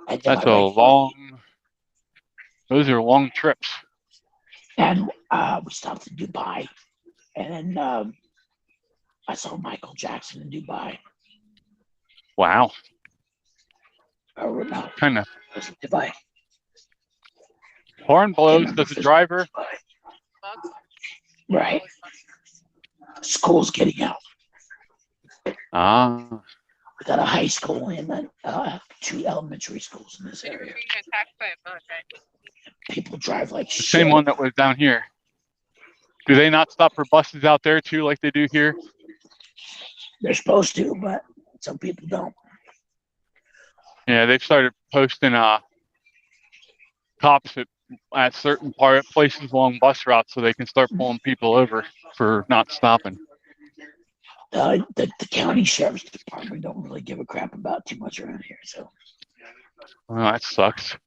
That's a long. Those are long trips. And we stopped in Dubai, and then I saw Michael Jackson in Dubai. Wow. Or no, Kind of. was it Dubai? Horn blows. Does the driver? Right. School's getting out. Ah. We got a high school and then 2 elementary schools in this area. People drive like The shit. same one that was down here. Do they not stop for buses out there too, like they do here? They're supposed to, but some people don't. Yeah, they've started posting cops at certain places along bus routes so they can start pulling people over for not stopping. The county sheriff's department don't really give a crap about too much around here, so. Well, that sucks.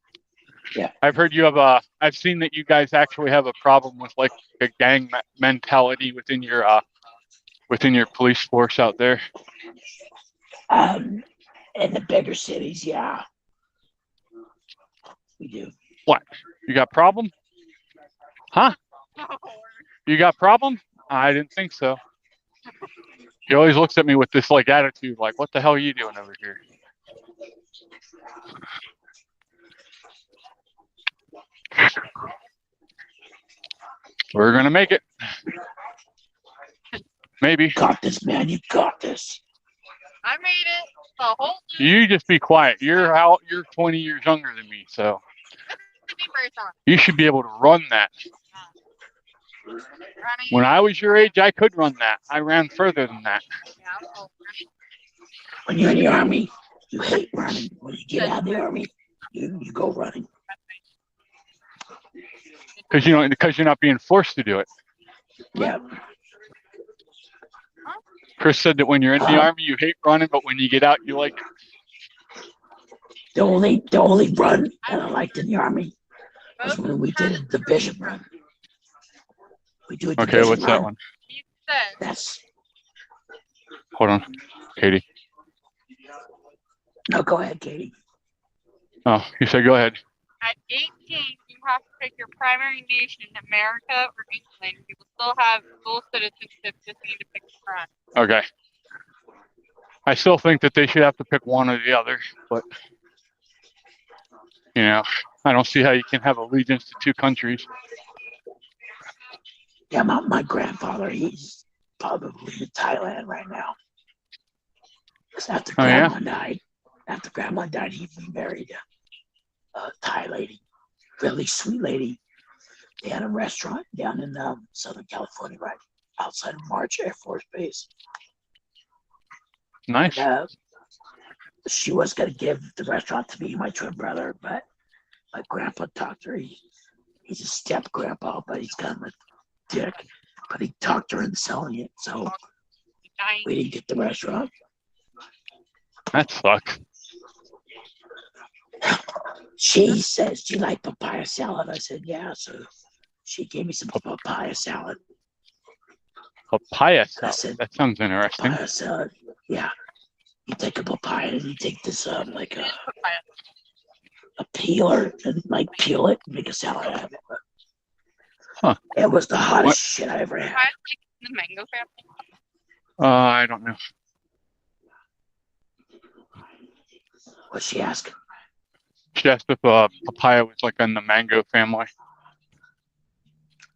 Yeah. I've heard you have I've seen that you guys actually have a problem with like a gang mentality within your police force out there. In the bigger cities, yeah. We do. What? You got problem? Huh? You got problem? I didn't think so. He always looks at me with this like attitude, like, what the hell are you doing over here? We're gonna make it. Maybe. Got this, man. You got this. I made it. The whole You just be quiet. You're 20 years younger than me, so you should be able to run that. When I was your age, I could run that. I ran further than that. When you're in the Army, you hate running. When you get out of the Army, you go running. Because you're not being forced to do it. Yeah. Chris said that when you're in the Army, you hate running, but when you get out, you like. The only run that I liked in the Army was when we did a division run. We do a division Okay, what's run. that one? That's. Hold on, Katie. No, go ahead, Katie. Oh, you said go ahead. At 18, you have to pick your primary nation, America or England. You will still have dual citizenship, just need to pick a front. Okay. I still think that they should have to pick one or the other, but I don't see how you can have allegiance to two countries. Yeah, my grandfather, he's probably in Thailand right now. Because after Grandma died, he remarried a Thai lady, really sweet lady. They had a restaurant down in Southern California, right outside of March Air Force Base. Nice. And, she was going to give the restaurant to me and my twin brother, but my grandpa talked to her. He's a step grandpa, but he's kind of a dick. But he talked her into selling it, so we didn't get the restaurant. That sucks. She says she liked papaya salad. I said, yeah, so she gave me some papaya salad. Papaya salad? Said, that sounds interesting. Papaya salad, yeah. You take a papaya and you take this like a peeler and like peel it and make a salad out of it. Huh. It was the hottest shit I ever had. The mango family? I don't know. What'd she ask? She asked if papaya was like in the mango family.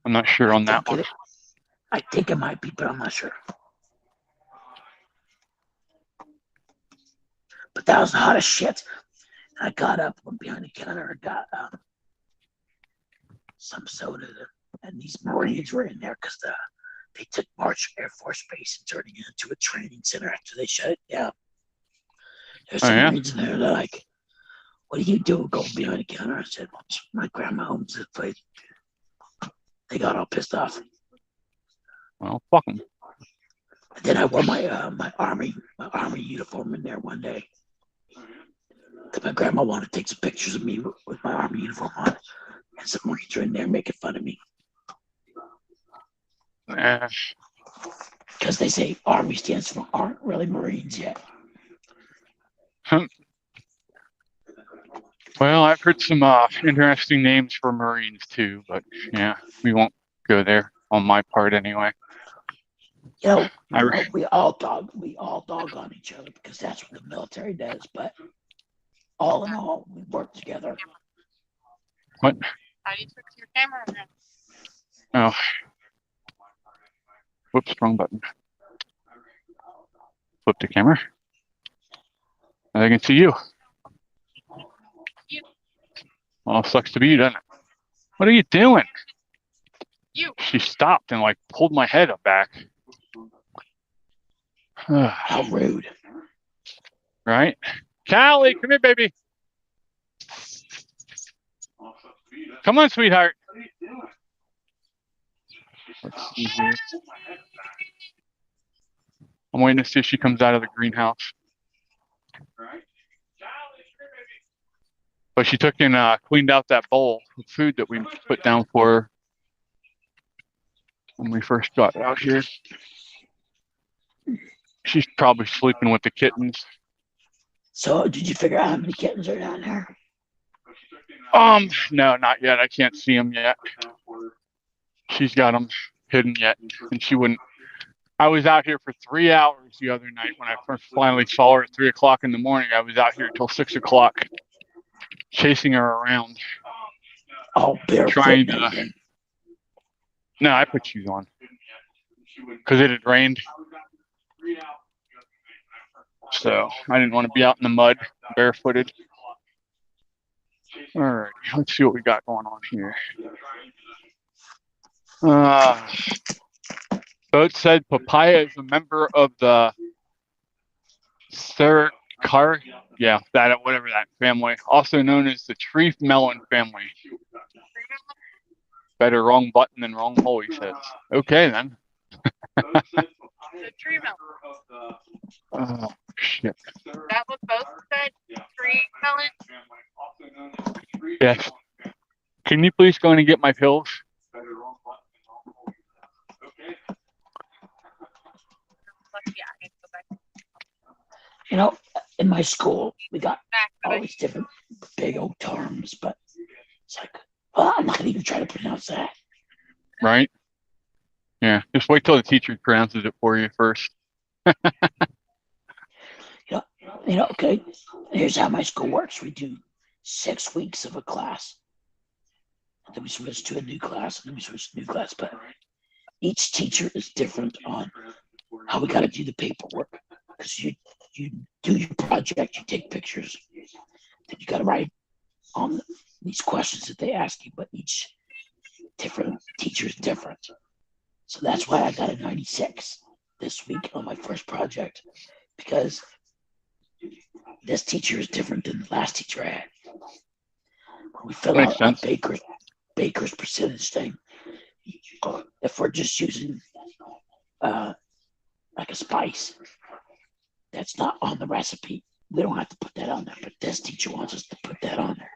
I'm not sure on that one. I think it might be, but I'm not sure. But that was hot as shit. I got up, went behind the counter, and got some soda, and these Marines were in there because they took March Air Force Base and turned it into a training center after they shut it down. There's some Marines in there. They're like, "What are you doing going behind the counter?" I said, well, "My grandma owns this place." They got all pissed off. Well, fuck them. Then I wore my army uniform in there one day. Because my grandma wanted to take some pictures of me with my army uniform on. And some Marines are in there making fun of me. Because they say Army stands for aren't really Marines yet. Well, I've heard some interesting names for Marines too, but yeah, we won't go there on my part anyway. You know, we all dog on each other because that's what the military does. But all in all, we work together. What? How do you fix your camera then? Oh. Whoops, wrong button. Flip the camera. And I can see you. Well, it sucks to be you, doesn't it? What are you doing? You. She stopped and like pulled my head up back. How rude. Right? Callie, come here, baby. Come on, sweetheart. Let's see here. I'm waiting to see if she comes out of the greenhouse. But she took and cleaned out that bowl of food that we put down for her when we first got out here. She's probably sleeping with the kittens. So, did you figure out how many kittens are down there? No, not yet. I can't see them yet. She's got them hidden yet, and she wouldn't. I was out here for 3 hours the other night when I first finally saw her at 3 o'clock in the morning. I was out here till 6 o'clock, chasing her around. Oh, barefoot. Trying to. No, I put shoes on because it had rained. So I didn't want to be out in the mud barefooted. All right, let's see what we got going on here. So it said papaya is a member of the Sericar, whatever that family, also known as the tree melon family. Better wrong button than wrong hole, he says. Okay, then. The tree melon. Oh, shit. That was both said tree melon? Yes. Can you please go in and get my pills? You know, in my school, we got all these different big old terms, but it's like, well, I'm not going to even try to pronounce that. Right? Yeah, just wait till the teacher pronounces it for you first. Okay, here's how my school works. We do 6 weeks of a class. And then we switch to a new class, and then we switch to a new class. But each teacher is different on how we got to do the paperwork. Because you do your project, you take pictures, then you got to write on these questions that they ask you, but each different teacher is different. So that's why I got a 96 this week on my first project, because this teacher is different than the last teacher I had. When we fill out a baker's percentage thing, if we're just using like a spice, that's not on the recipe. We don't have to put that on there, but this teacher wants us to put that on there.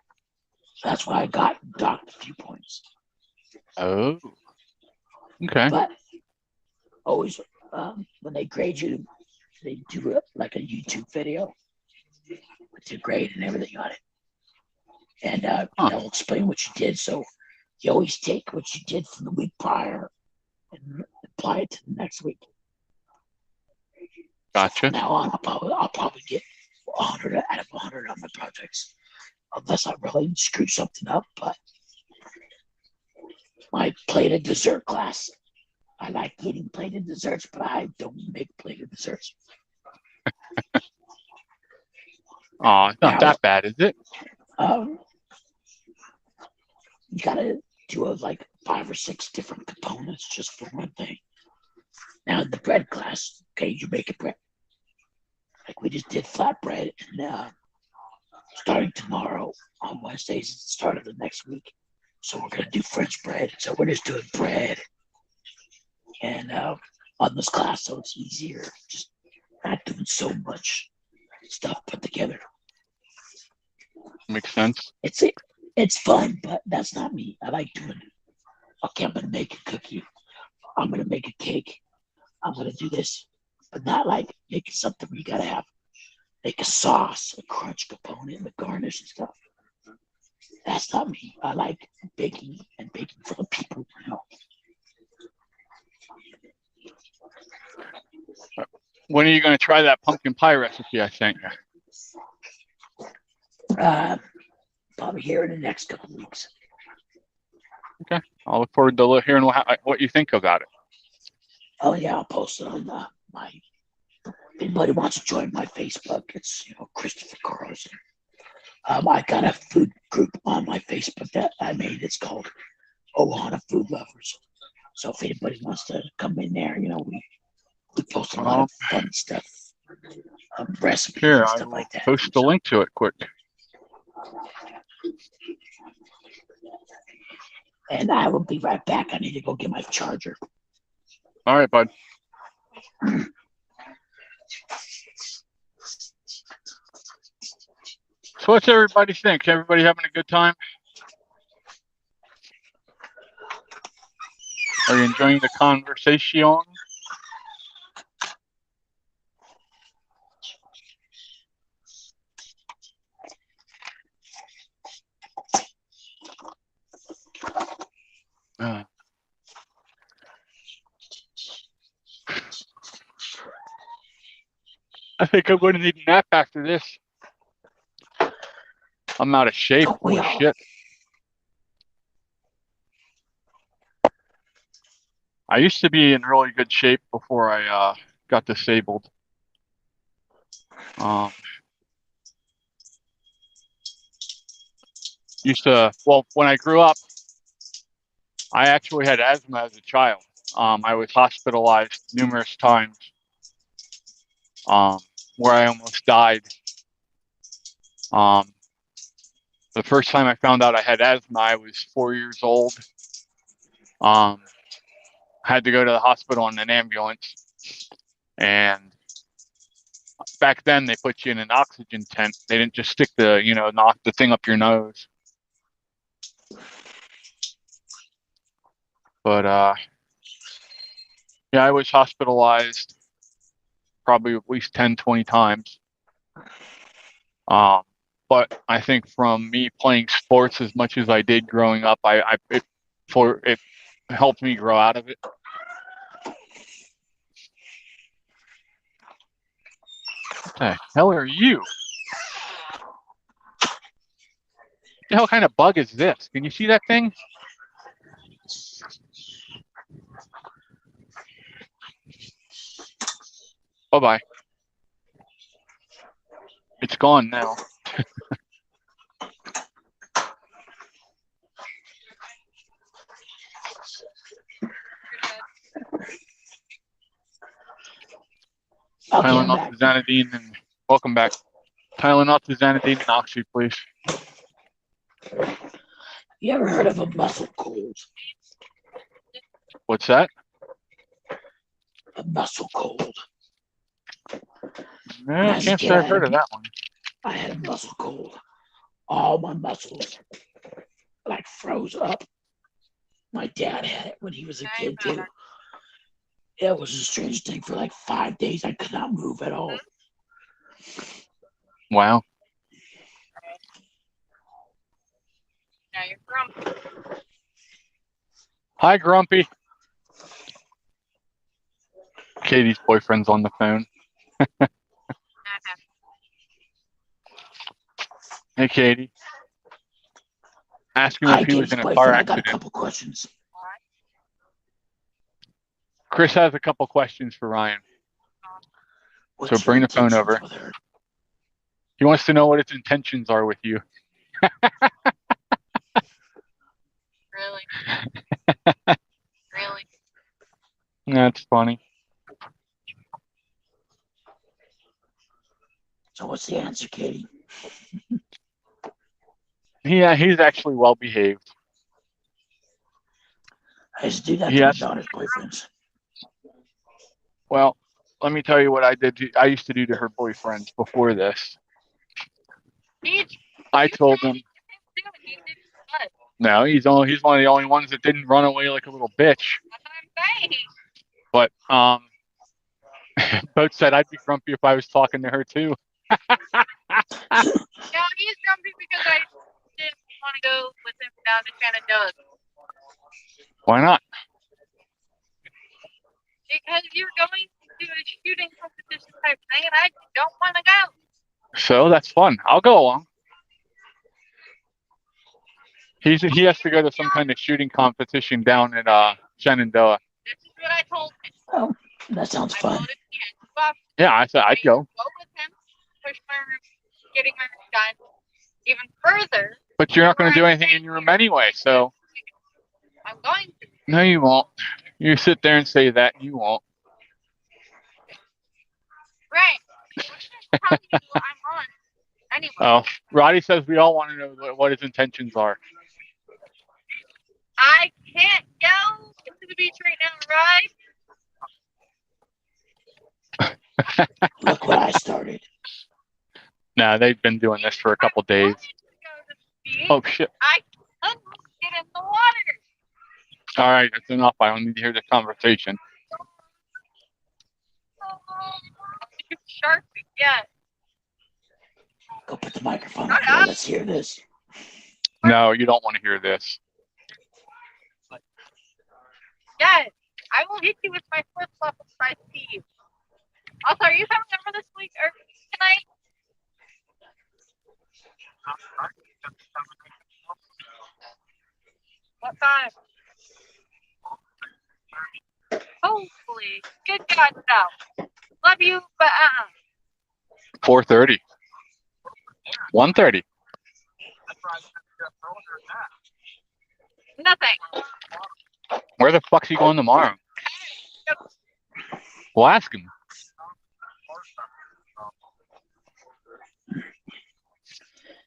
So that's why I got docked a few points. Oh, okay. But always, when they grade you, they do like a YouTube video with your grade and everything on it. And they'll explain what you did. So you always take what you did from the week prior and apply it to the next week. Gotcha. So from now on, I'll probably get 100 out of 100 on my projects, unless I really screw something up. But my plated dessert class, I like eating plated desserts, but I don't make plated desserts. Oh, it's not Now, that bad, is it? You gotta do like 5 or 6 different components just for one thing. Now in the bread class, okay, you make a bread. Like we just did flatbread, and starting tomorrow on Wednesdays, it's the start of the next week. So we're gonna do French bread. So we're just doing bread, and on this class, so it's easier. Just not doing so much stuff put together. Makes sense. It's fun, but that's not me. I like doing it. Okay, I'm gonna make a cookie. I'm gonna make a cake. I'm gonna do this, but not like making something where you gotta make a sauce, a crunch component, and the garnish and stuff. That's not me. I like baking and baking for the people. When are you going to try that pumpkin pie recipe I sent you? Probably here in the next couple of weeks. Okay. I'll look forward to hearing what you think about it. Oh yeah, I'll post it on my. If anybody wants to join my Facebook, it's Christopher Carlson. I got a food group on my Facebook that I made. It's called Ohana Food Lovers. So if anybody wants to come in there, we post a lot of fun stuff, recipes Here, and I stuff will like that. post the link to it quick. And I will be right back. I need to go get my charger. All right, bud. So what's everybody think? Everybody having a good time? Are you enjoying the conversation? I think I'm going to need a nap after this. I'm out of shape. Holy shit. I used to be in really good shape before I got disabled. When I grew up, I actually had asthma as a child. I was hospitalized numerous times, where I almost died. The first time I found out I had asthma, I was 4 years old. Had to go to the hospital in an ambulance, and back then they put you in an oxygen tent. They didn't just stick knock the thing up your nose. But yeah, I was hospitalized probably at least 10, 20 times. But I think from me playing sports as much as I did growing up, it helped me grow out of it. What the hell are you? What the hell kind of bug is this? Can you see that thing? Bye-bye. It's gone now. Tylenol, Xanadine, and welcome back. Tylenol, Xanadine, and Oxy, please. You ever heard of a muscle cold? What's that? A muscle cold. Yeah, I can't say I've heard of that one. I had a muscle cold. All my muscles like froze up. My dad had it when he was a kid too. It was a strange thing. For like 5 days, I could not move at all. Now Wow. you're grumpy. Hi, Grumpy. Katie's boyfriend's on the phone. Hey, Katie. Ask him if he was in a car accident. I got a couple questions. Chris has a couple questions for Ryan. So bring the phone over. He wants to know what his intentions are with you. Really? Really? That's funny. So what's the answer, Katie? Yeah, he's actually well behaved. I used to do that to my Yes. daughter's boyfriends. Well, let me tell you what I did. I used to do to her boyfriends before this. I told them. No, he's one of the only ones that didn't run away like a little bitch. That's what I'm saying. But Boat said I'd be grumpy if I was talking to her too. No, he's grumpy because I didn't want to go with him down to Shenandoah. Why not? Because you're going to a shooting competition type thing, and I don't want to go. So that's fun. I'll go along. He has to go to some kind of shooting competition down at Shenandoah. This is what I told him. Oh, that sounds I fun. told him he had to go up. Yeah, I said I'd go. Go with him, push my room, getting my room done even further. But you're not going to do anything in your room anyway, so. I'm going to. No, you won't. You sit there and say that, you won't. Right. Tell you what I'm on. Anyway. Oh, Roddy says we all want to know what his intentions are. I can't go to the beach right now, right? Look what I started. Nah, they've been doing this for a couple days. Oh, shit. I couldn't get in the water. All right, that's enough. I don't need to hear the conversation. Shark again. Go put the microphone up there. Let's hear this. No, you don't want to hear this. Yes, I will hit you with my flip-flop by Steve. Also, are you coming over this week or tonight? What time? Hopefully. Good God, no. Love you, but 4:30. 1:30. Nothing. Where the fuck's he going tomorrow? We'll ask him.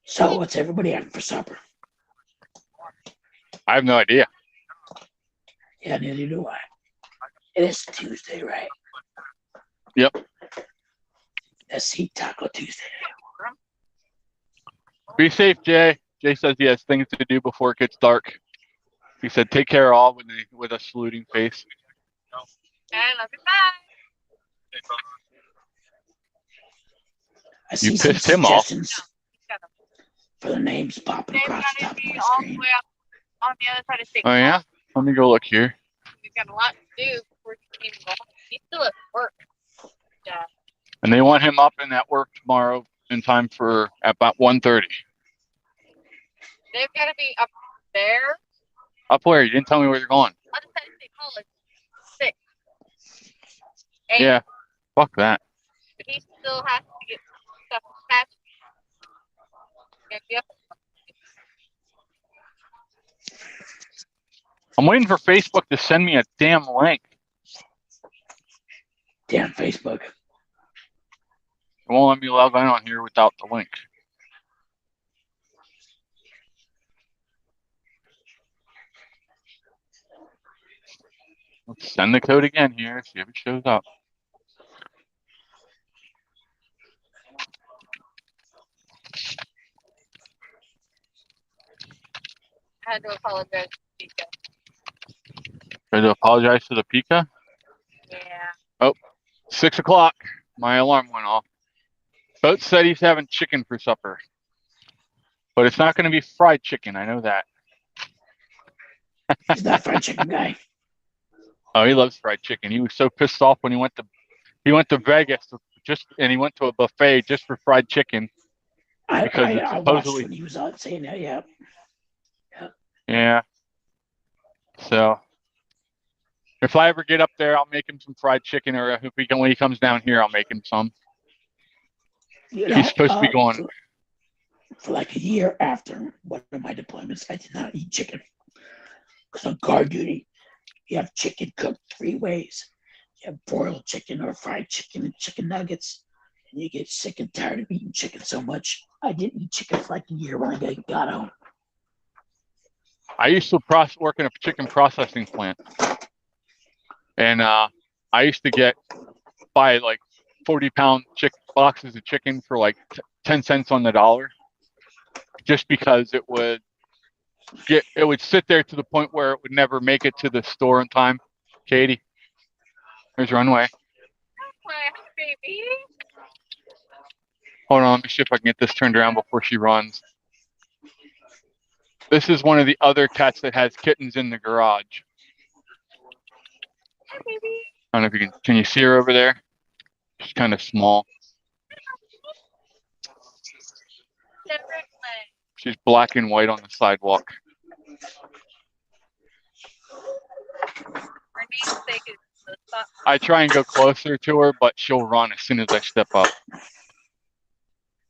So what's everybody having for supper? I have no idea. Yeah, neither do I. It is Tuesday, right? Yep. That's Heat Taco Tuesday. Be safe, Jay. Jay says he has things to do before it gets dark. He said, take care of all with a saluting face. Okay, love you, bye. I see You some pissed him off. suggestions for the names popping They've across got the to top of be my all the screen. way up on the other side of state. Oh, yeah? Let me go look here. We've got a lot to do before he can go. He's still at work. Yeah. And they want him up and at work tomorrow in time for about 1:30. They've got to be up there. Up where? You didn't tell me where they're going. On the side of State College. 6. 8. Yeah. Fuck that. But he still has to get stuff attached. Yep. I'm waiting for Facebook to send me a damn link. Damn Facebook. It won't let me log in on here without the link. Let's send the code again here, see if it shows up. I had to apologize to Pika. Try to apologize to the Pika. Yeah. 6 o'clock. My alarm went off. Boat said he's having chicken for supper. But it's not going to be fried chicken. I know that. He's that fried chicken guy. Oh, he loves fried chicken. He was so pissed off when he went to Vegas and he went to a buffet just for fried chicken. I watched when he was out saying that, yeah. Yeah. So if I ever get up there, I'll make him some fried chicken, or when he comes down here, I'll make him some. You She's know, supposed to be going. for like a year after one of my deployments, I did not eat chicken. Because on guard duty, you have chicken cooked 3 ways. You have broiled chicken or fried chicken and chicken nuggets. And you get sick and tired of eating chicken so much. I didn't eat chicken for like a year when I got home. I used to work in a chicken processing plant, and I used to buy like 40-pound boxes of chicken for like 10 cents on the dollar, just because it would sit there to the point where it would never make it to the store in time. Katie, there's runway. Baby. Hold on, let me see if I can get this turned around before she runs. This is one of the other cats that has kittens in the garage. Hi, baby. I don't know if you can you see her over there? She's kind of small. She's black and white on the sidewalk. Her namesake is the thought. I try and go closer to her, but she'll run as soon as I step up.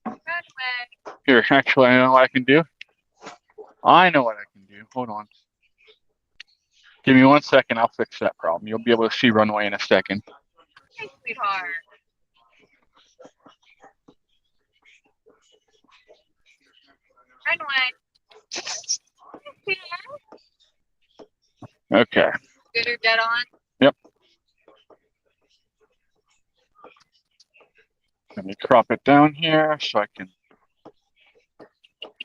Runway. Here, actually, I know what I can do. I know what I can do. Hold on. Give me 1 second. I'll fix that problem. You'll be able to see runway in a second. Hey, sweetheart. Runway. Okay. Good or dead on? Yep. Let me crop it down here so I can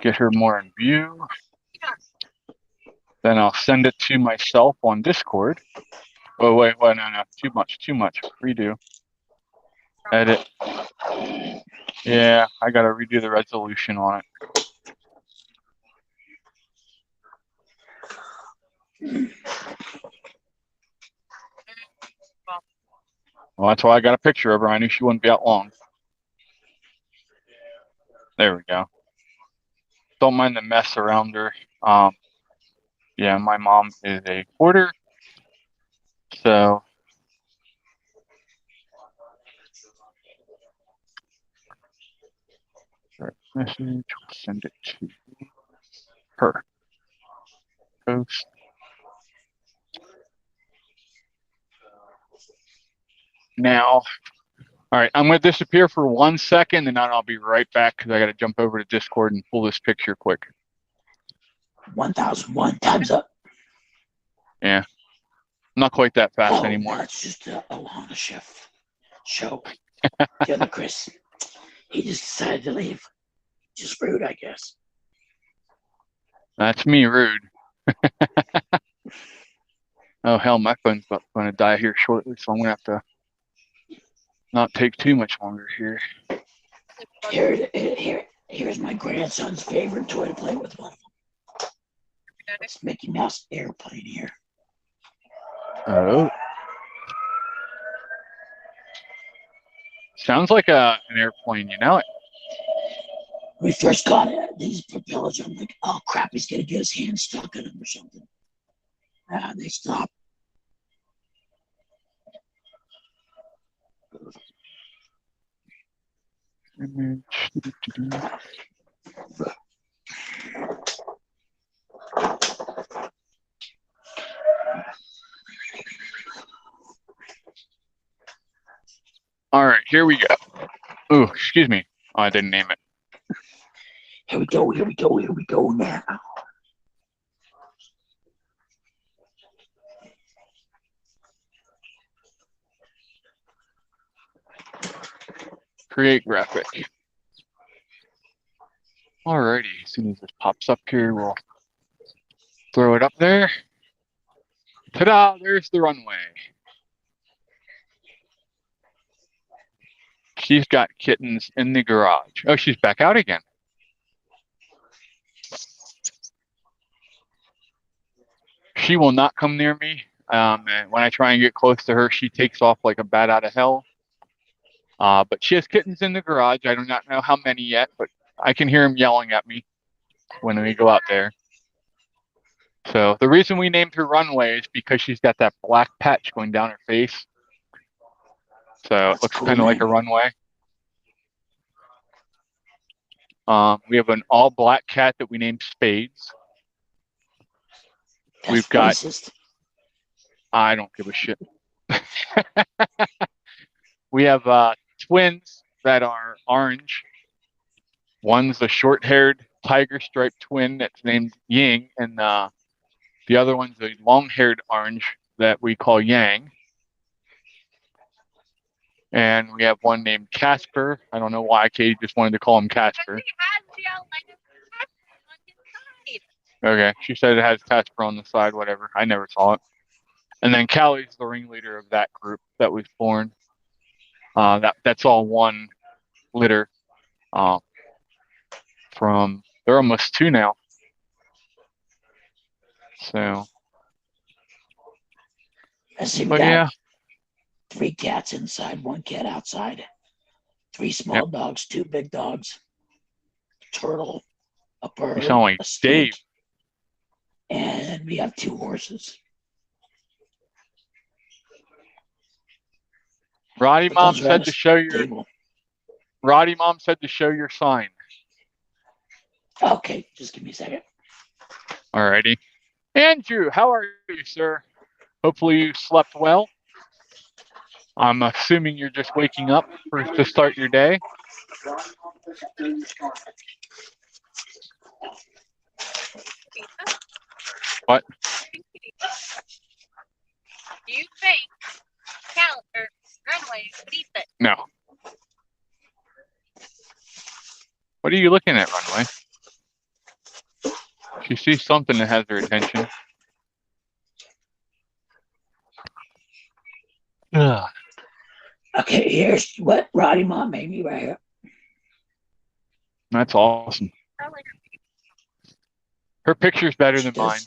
get her more in view. Yeah. Then I'll send it to myself on Discord. Oh, wait, no, too much. Redo. Edit. Yeah, I gotta redo the resolution on it. Well, that's why I got a picture of her. I knew she wouldn't be out long. There we go. Don't mind the mess around her. Yeah, my mom is a porter, so message, send it to her. Post. Now, all right, I'm going to disappear for 1 second, and then I'll be right back because I got to jump over to Discord and pull this picture quick. 1001 times up. Yeah, not quite that fast anymore. That's just a Ohana show. The other Chris, he just decided to leave. Just rude, I guess. That's me, rude. Oh, hell, my phone's going to die here shortly, so I'm going to have to not take too much longer here. Here's my grandson's favorite toy to play with. It's Mickey Mouse airplane here. Oh. Sounds like an airplane, you know it. We first got these propellers. I'm like, oh crap, he's gonna get his hand stuck in them or something. They stopped. All right, here we go. Oh, excuse me. Oh, I didn't name it. Here we go now. Create graphic. Alrighty, as soon as this pops up here, we'll throw it up there. Ta-da, there's the runway. She's got kittens in the garage. Oh, she's back out again. She will not come near me. And when I try and get close to her, she takes off like a bat out of hell. But she has kittens in the garage. I do not know how many yet, but I can hear them yelling at me when we go out there. So the reason we named her Runway is because she's got that black patch going down her face. So it looks kind of like a runway. We have an all black cat that we named Spades. That's We've got, racist. I don't give a shit. We have twins that are orange. One's a short-haired tiger striped twin that's named Ying, and the other one's a long-haired orange that we call Yang. And we have one named Casper. I don't know why Katie just wanted to call him Casper. Because he has the outline of Casper on his side. Okay, she said it has Casper on the side, whatever. I never saw it. And then Callie's the ringleader of that group that was born. That's all one litter. They're almost 2 now. So, I see we but got yeah, 3 cats inside, 1 cat outside, 3 small dogs, 2 big dogs, a turtle, a bird, you sound like a snake, Dave. and we have 2 horses. Roddy But Mom those are said at to a show your stable. Roddy Mom said to show your sign. Okay, just give me a second. Alrighty. Andrew, how are you, sir? Hopefully you slept well. I'm assuming you're just waking up to start your day. What? Do you think Runway would eat it? No. What are you looking at, Runway? She sees something that has her attention. Ugh. Okay, here's what Roddy Mom made me right here. That's awesome. Probably Her picture's better than mine.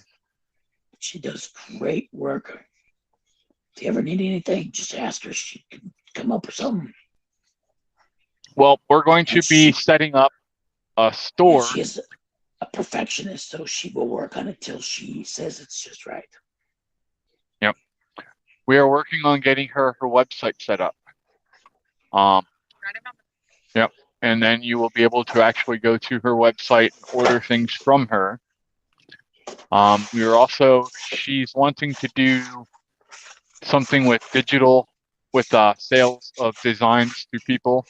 She does great work. If you ever need anything, just ask her. She can come up with something. Well, we're going to be setting up a store. She is a perfectionist, so she will work on it till she says it's just right. Yep. We are working on getting her website set up. Yep. And then you will be able to actually go to her website and order things from her. She's wanting to do something with digital, with sales of designs to people.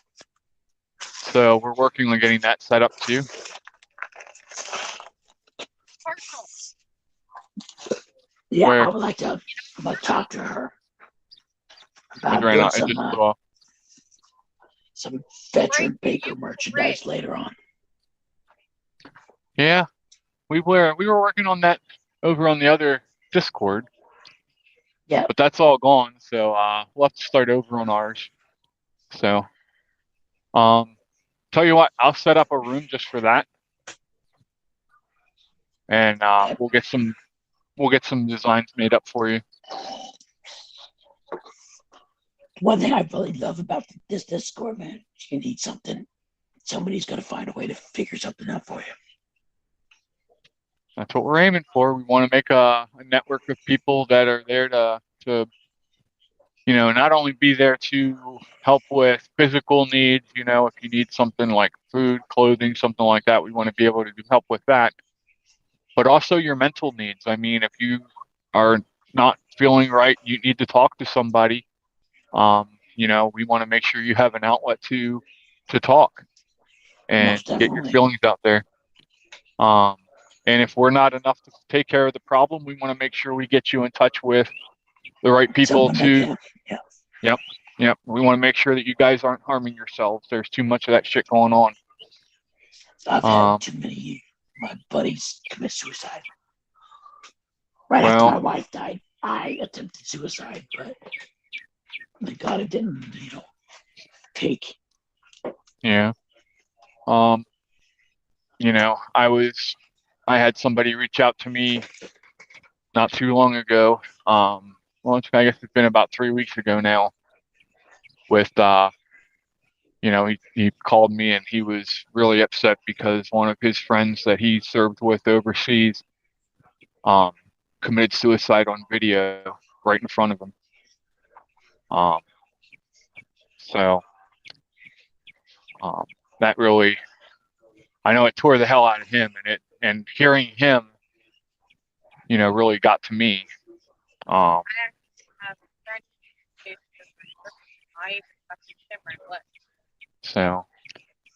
So we're working on getting that set up too. Yeah, Where? I would like to talk to her about doing some veteran baker merchandise later on. Yeah, we were working on that over on the other Discord. Yeah. But that's all gone, so we'll have to start over on ours. So, tell you what, I'll set up a room just for that, and we'll get some designs made up for you. One thing I really love about this Discord, man, you need something, somebody's got to find a way to figure something out for you. That's what we're aiming for. We want to make a network of people that are there to not only be there to help with physical needs, if you need something like food, clothing, something like that, we want to be able to help with that. But also your mental needs. I mean, if you are not feeling right, you need to talk to somebody. We want to make sure you have an outlet to talk and get your feelings out there. And if we're not enough to take care of the problem, we want to make sure we get you in touch with the right people to. Yep. We want to make sure that you guys aren't harming yourselves. There's too much of that shit going on. I've had too many my buddies commit suicide. Right after my wife died, I attempted suicide, but thank God it didn't, take. Yeah. I had somebody reach out to me not too long ago. I guess it's been about 3 weeks ago now. With he called me and he was really upset because one of his friends that he served with overseas committed suicide on video right in front of him. That really I know it tore the hell out of him, and hearing him, really got to me. I have friends who I fucking simmer what. So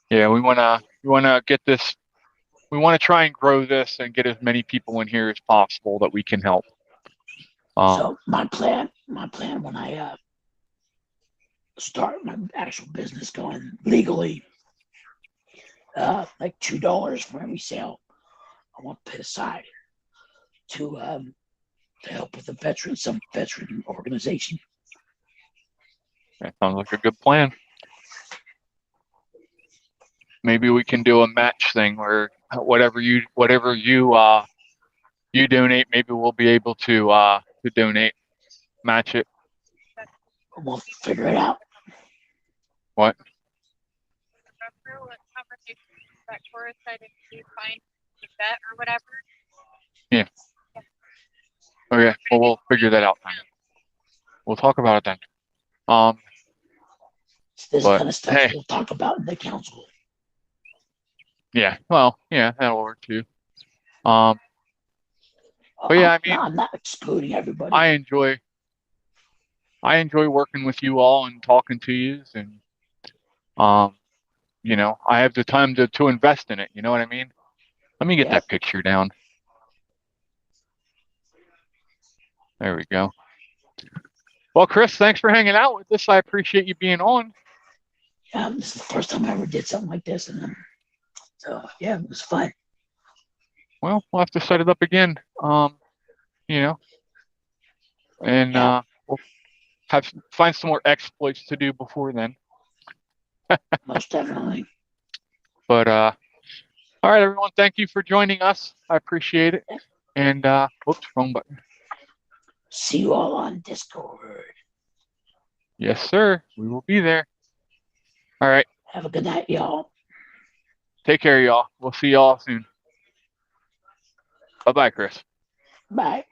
yeah, we wanna get this. We want to try and grow this and get as many people in here as possible that we can help. So my plan when I start my actual business going legally, like $2 for every sale I want to put aside to help with some veteran organization. That sounds like a good plan. Maybe we can do a match thing where whatever you donate, maybe we'll be able to donate, match it. We'll figure it out. What? Remember what conversation that coincided to find the vet or whatever? Yeah. Okay. Well, we'll figure that out then. We'll talk about it then. This But, kind of stuff hey. we'll talk about in the council. Yeah. Well, yeah, that'll work too. But yeah, I mean, I'm not excluding everybody. I enjoy working with you all and talking to you, and I have the time to invest in it. You know what I mean? Let me get that picture down. There we go. Well, Chris, thanks for hanging out with us. I appreciate you being on. Yeah, this is the first time I ever did something like this, and so yeah, it was fun. Well, we'll have to set it up again. And we'll find some more exploits to do before then. Most definitely. But all right, everyone, thank you for joining us. I appreciate it. And whoops, wrong button. See you all on Discord. Yes, sir. We will be there. All right. Have a good night, y'all. Take care, y'all. We'll see y'all soon. Bye-bye, Chris. Bye.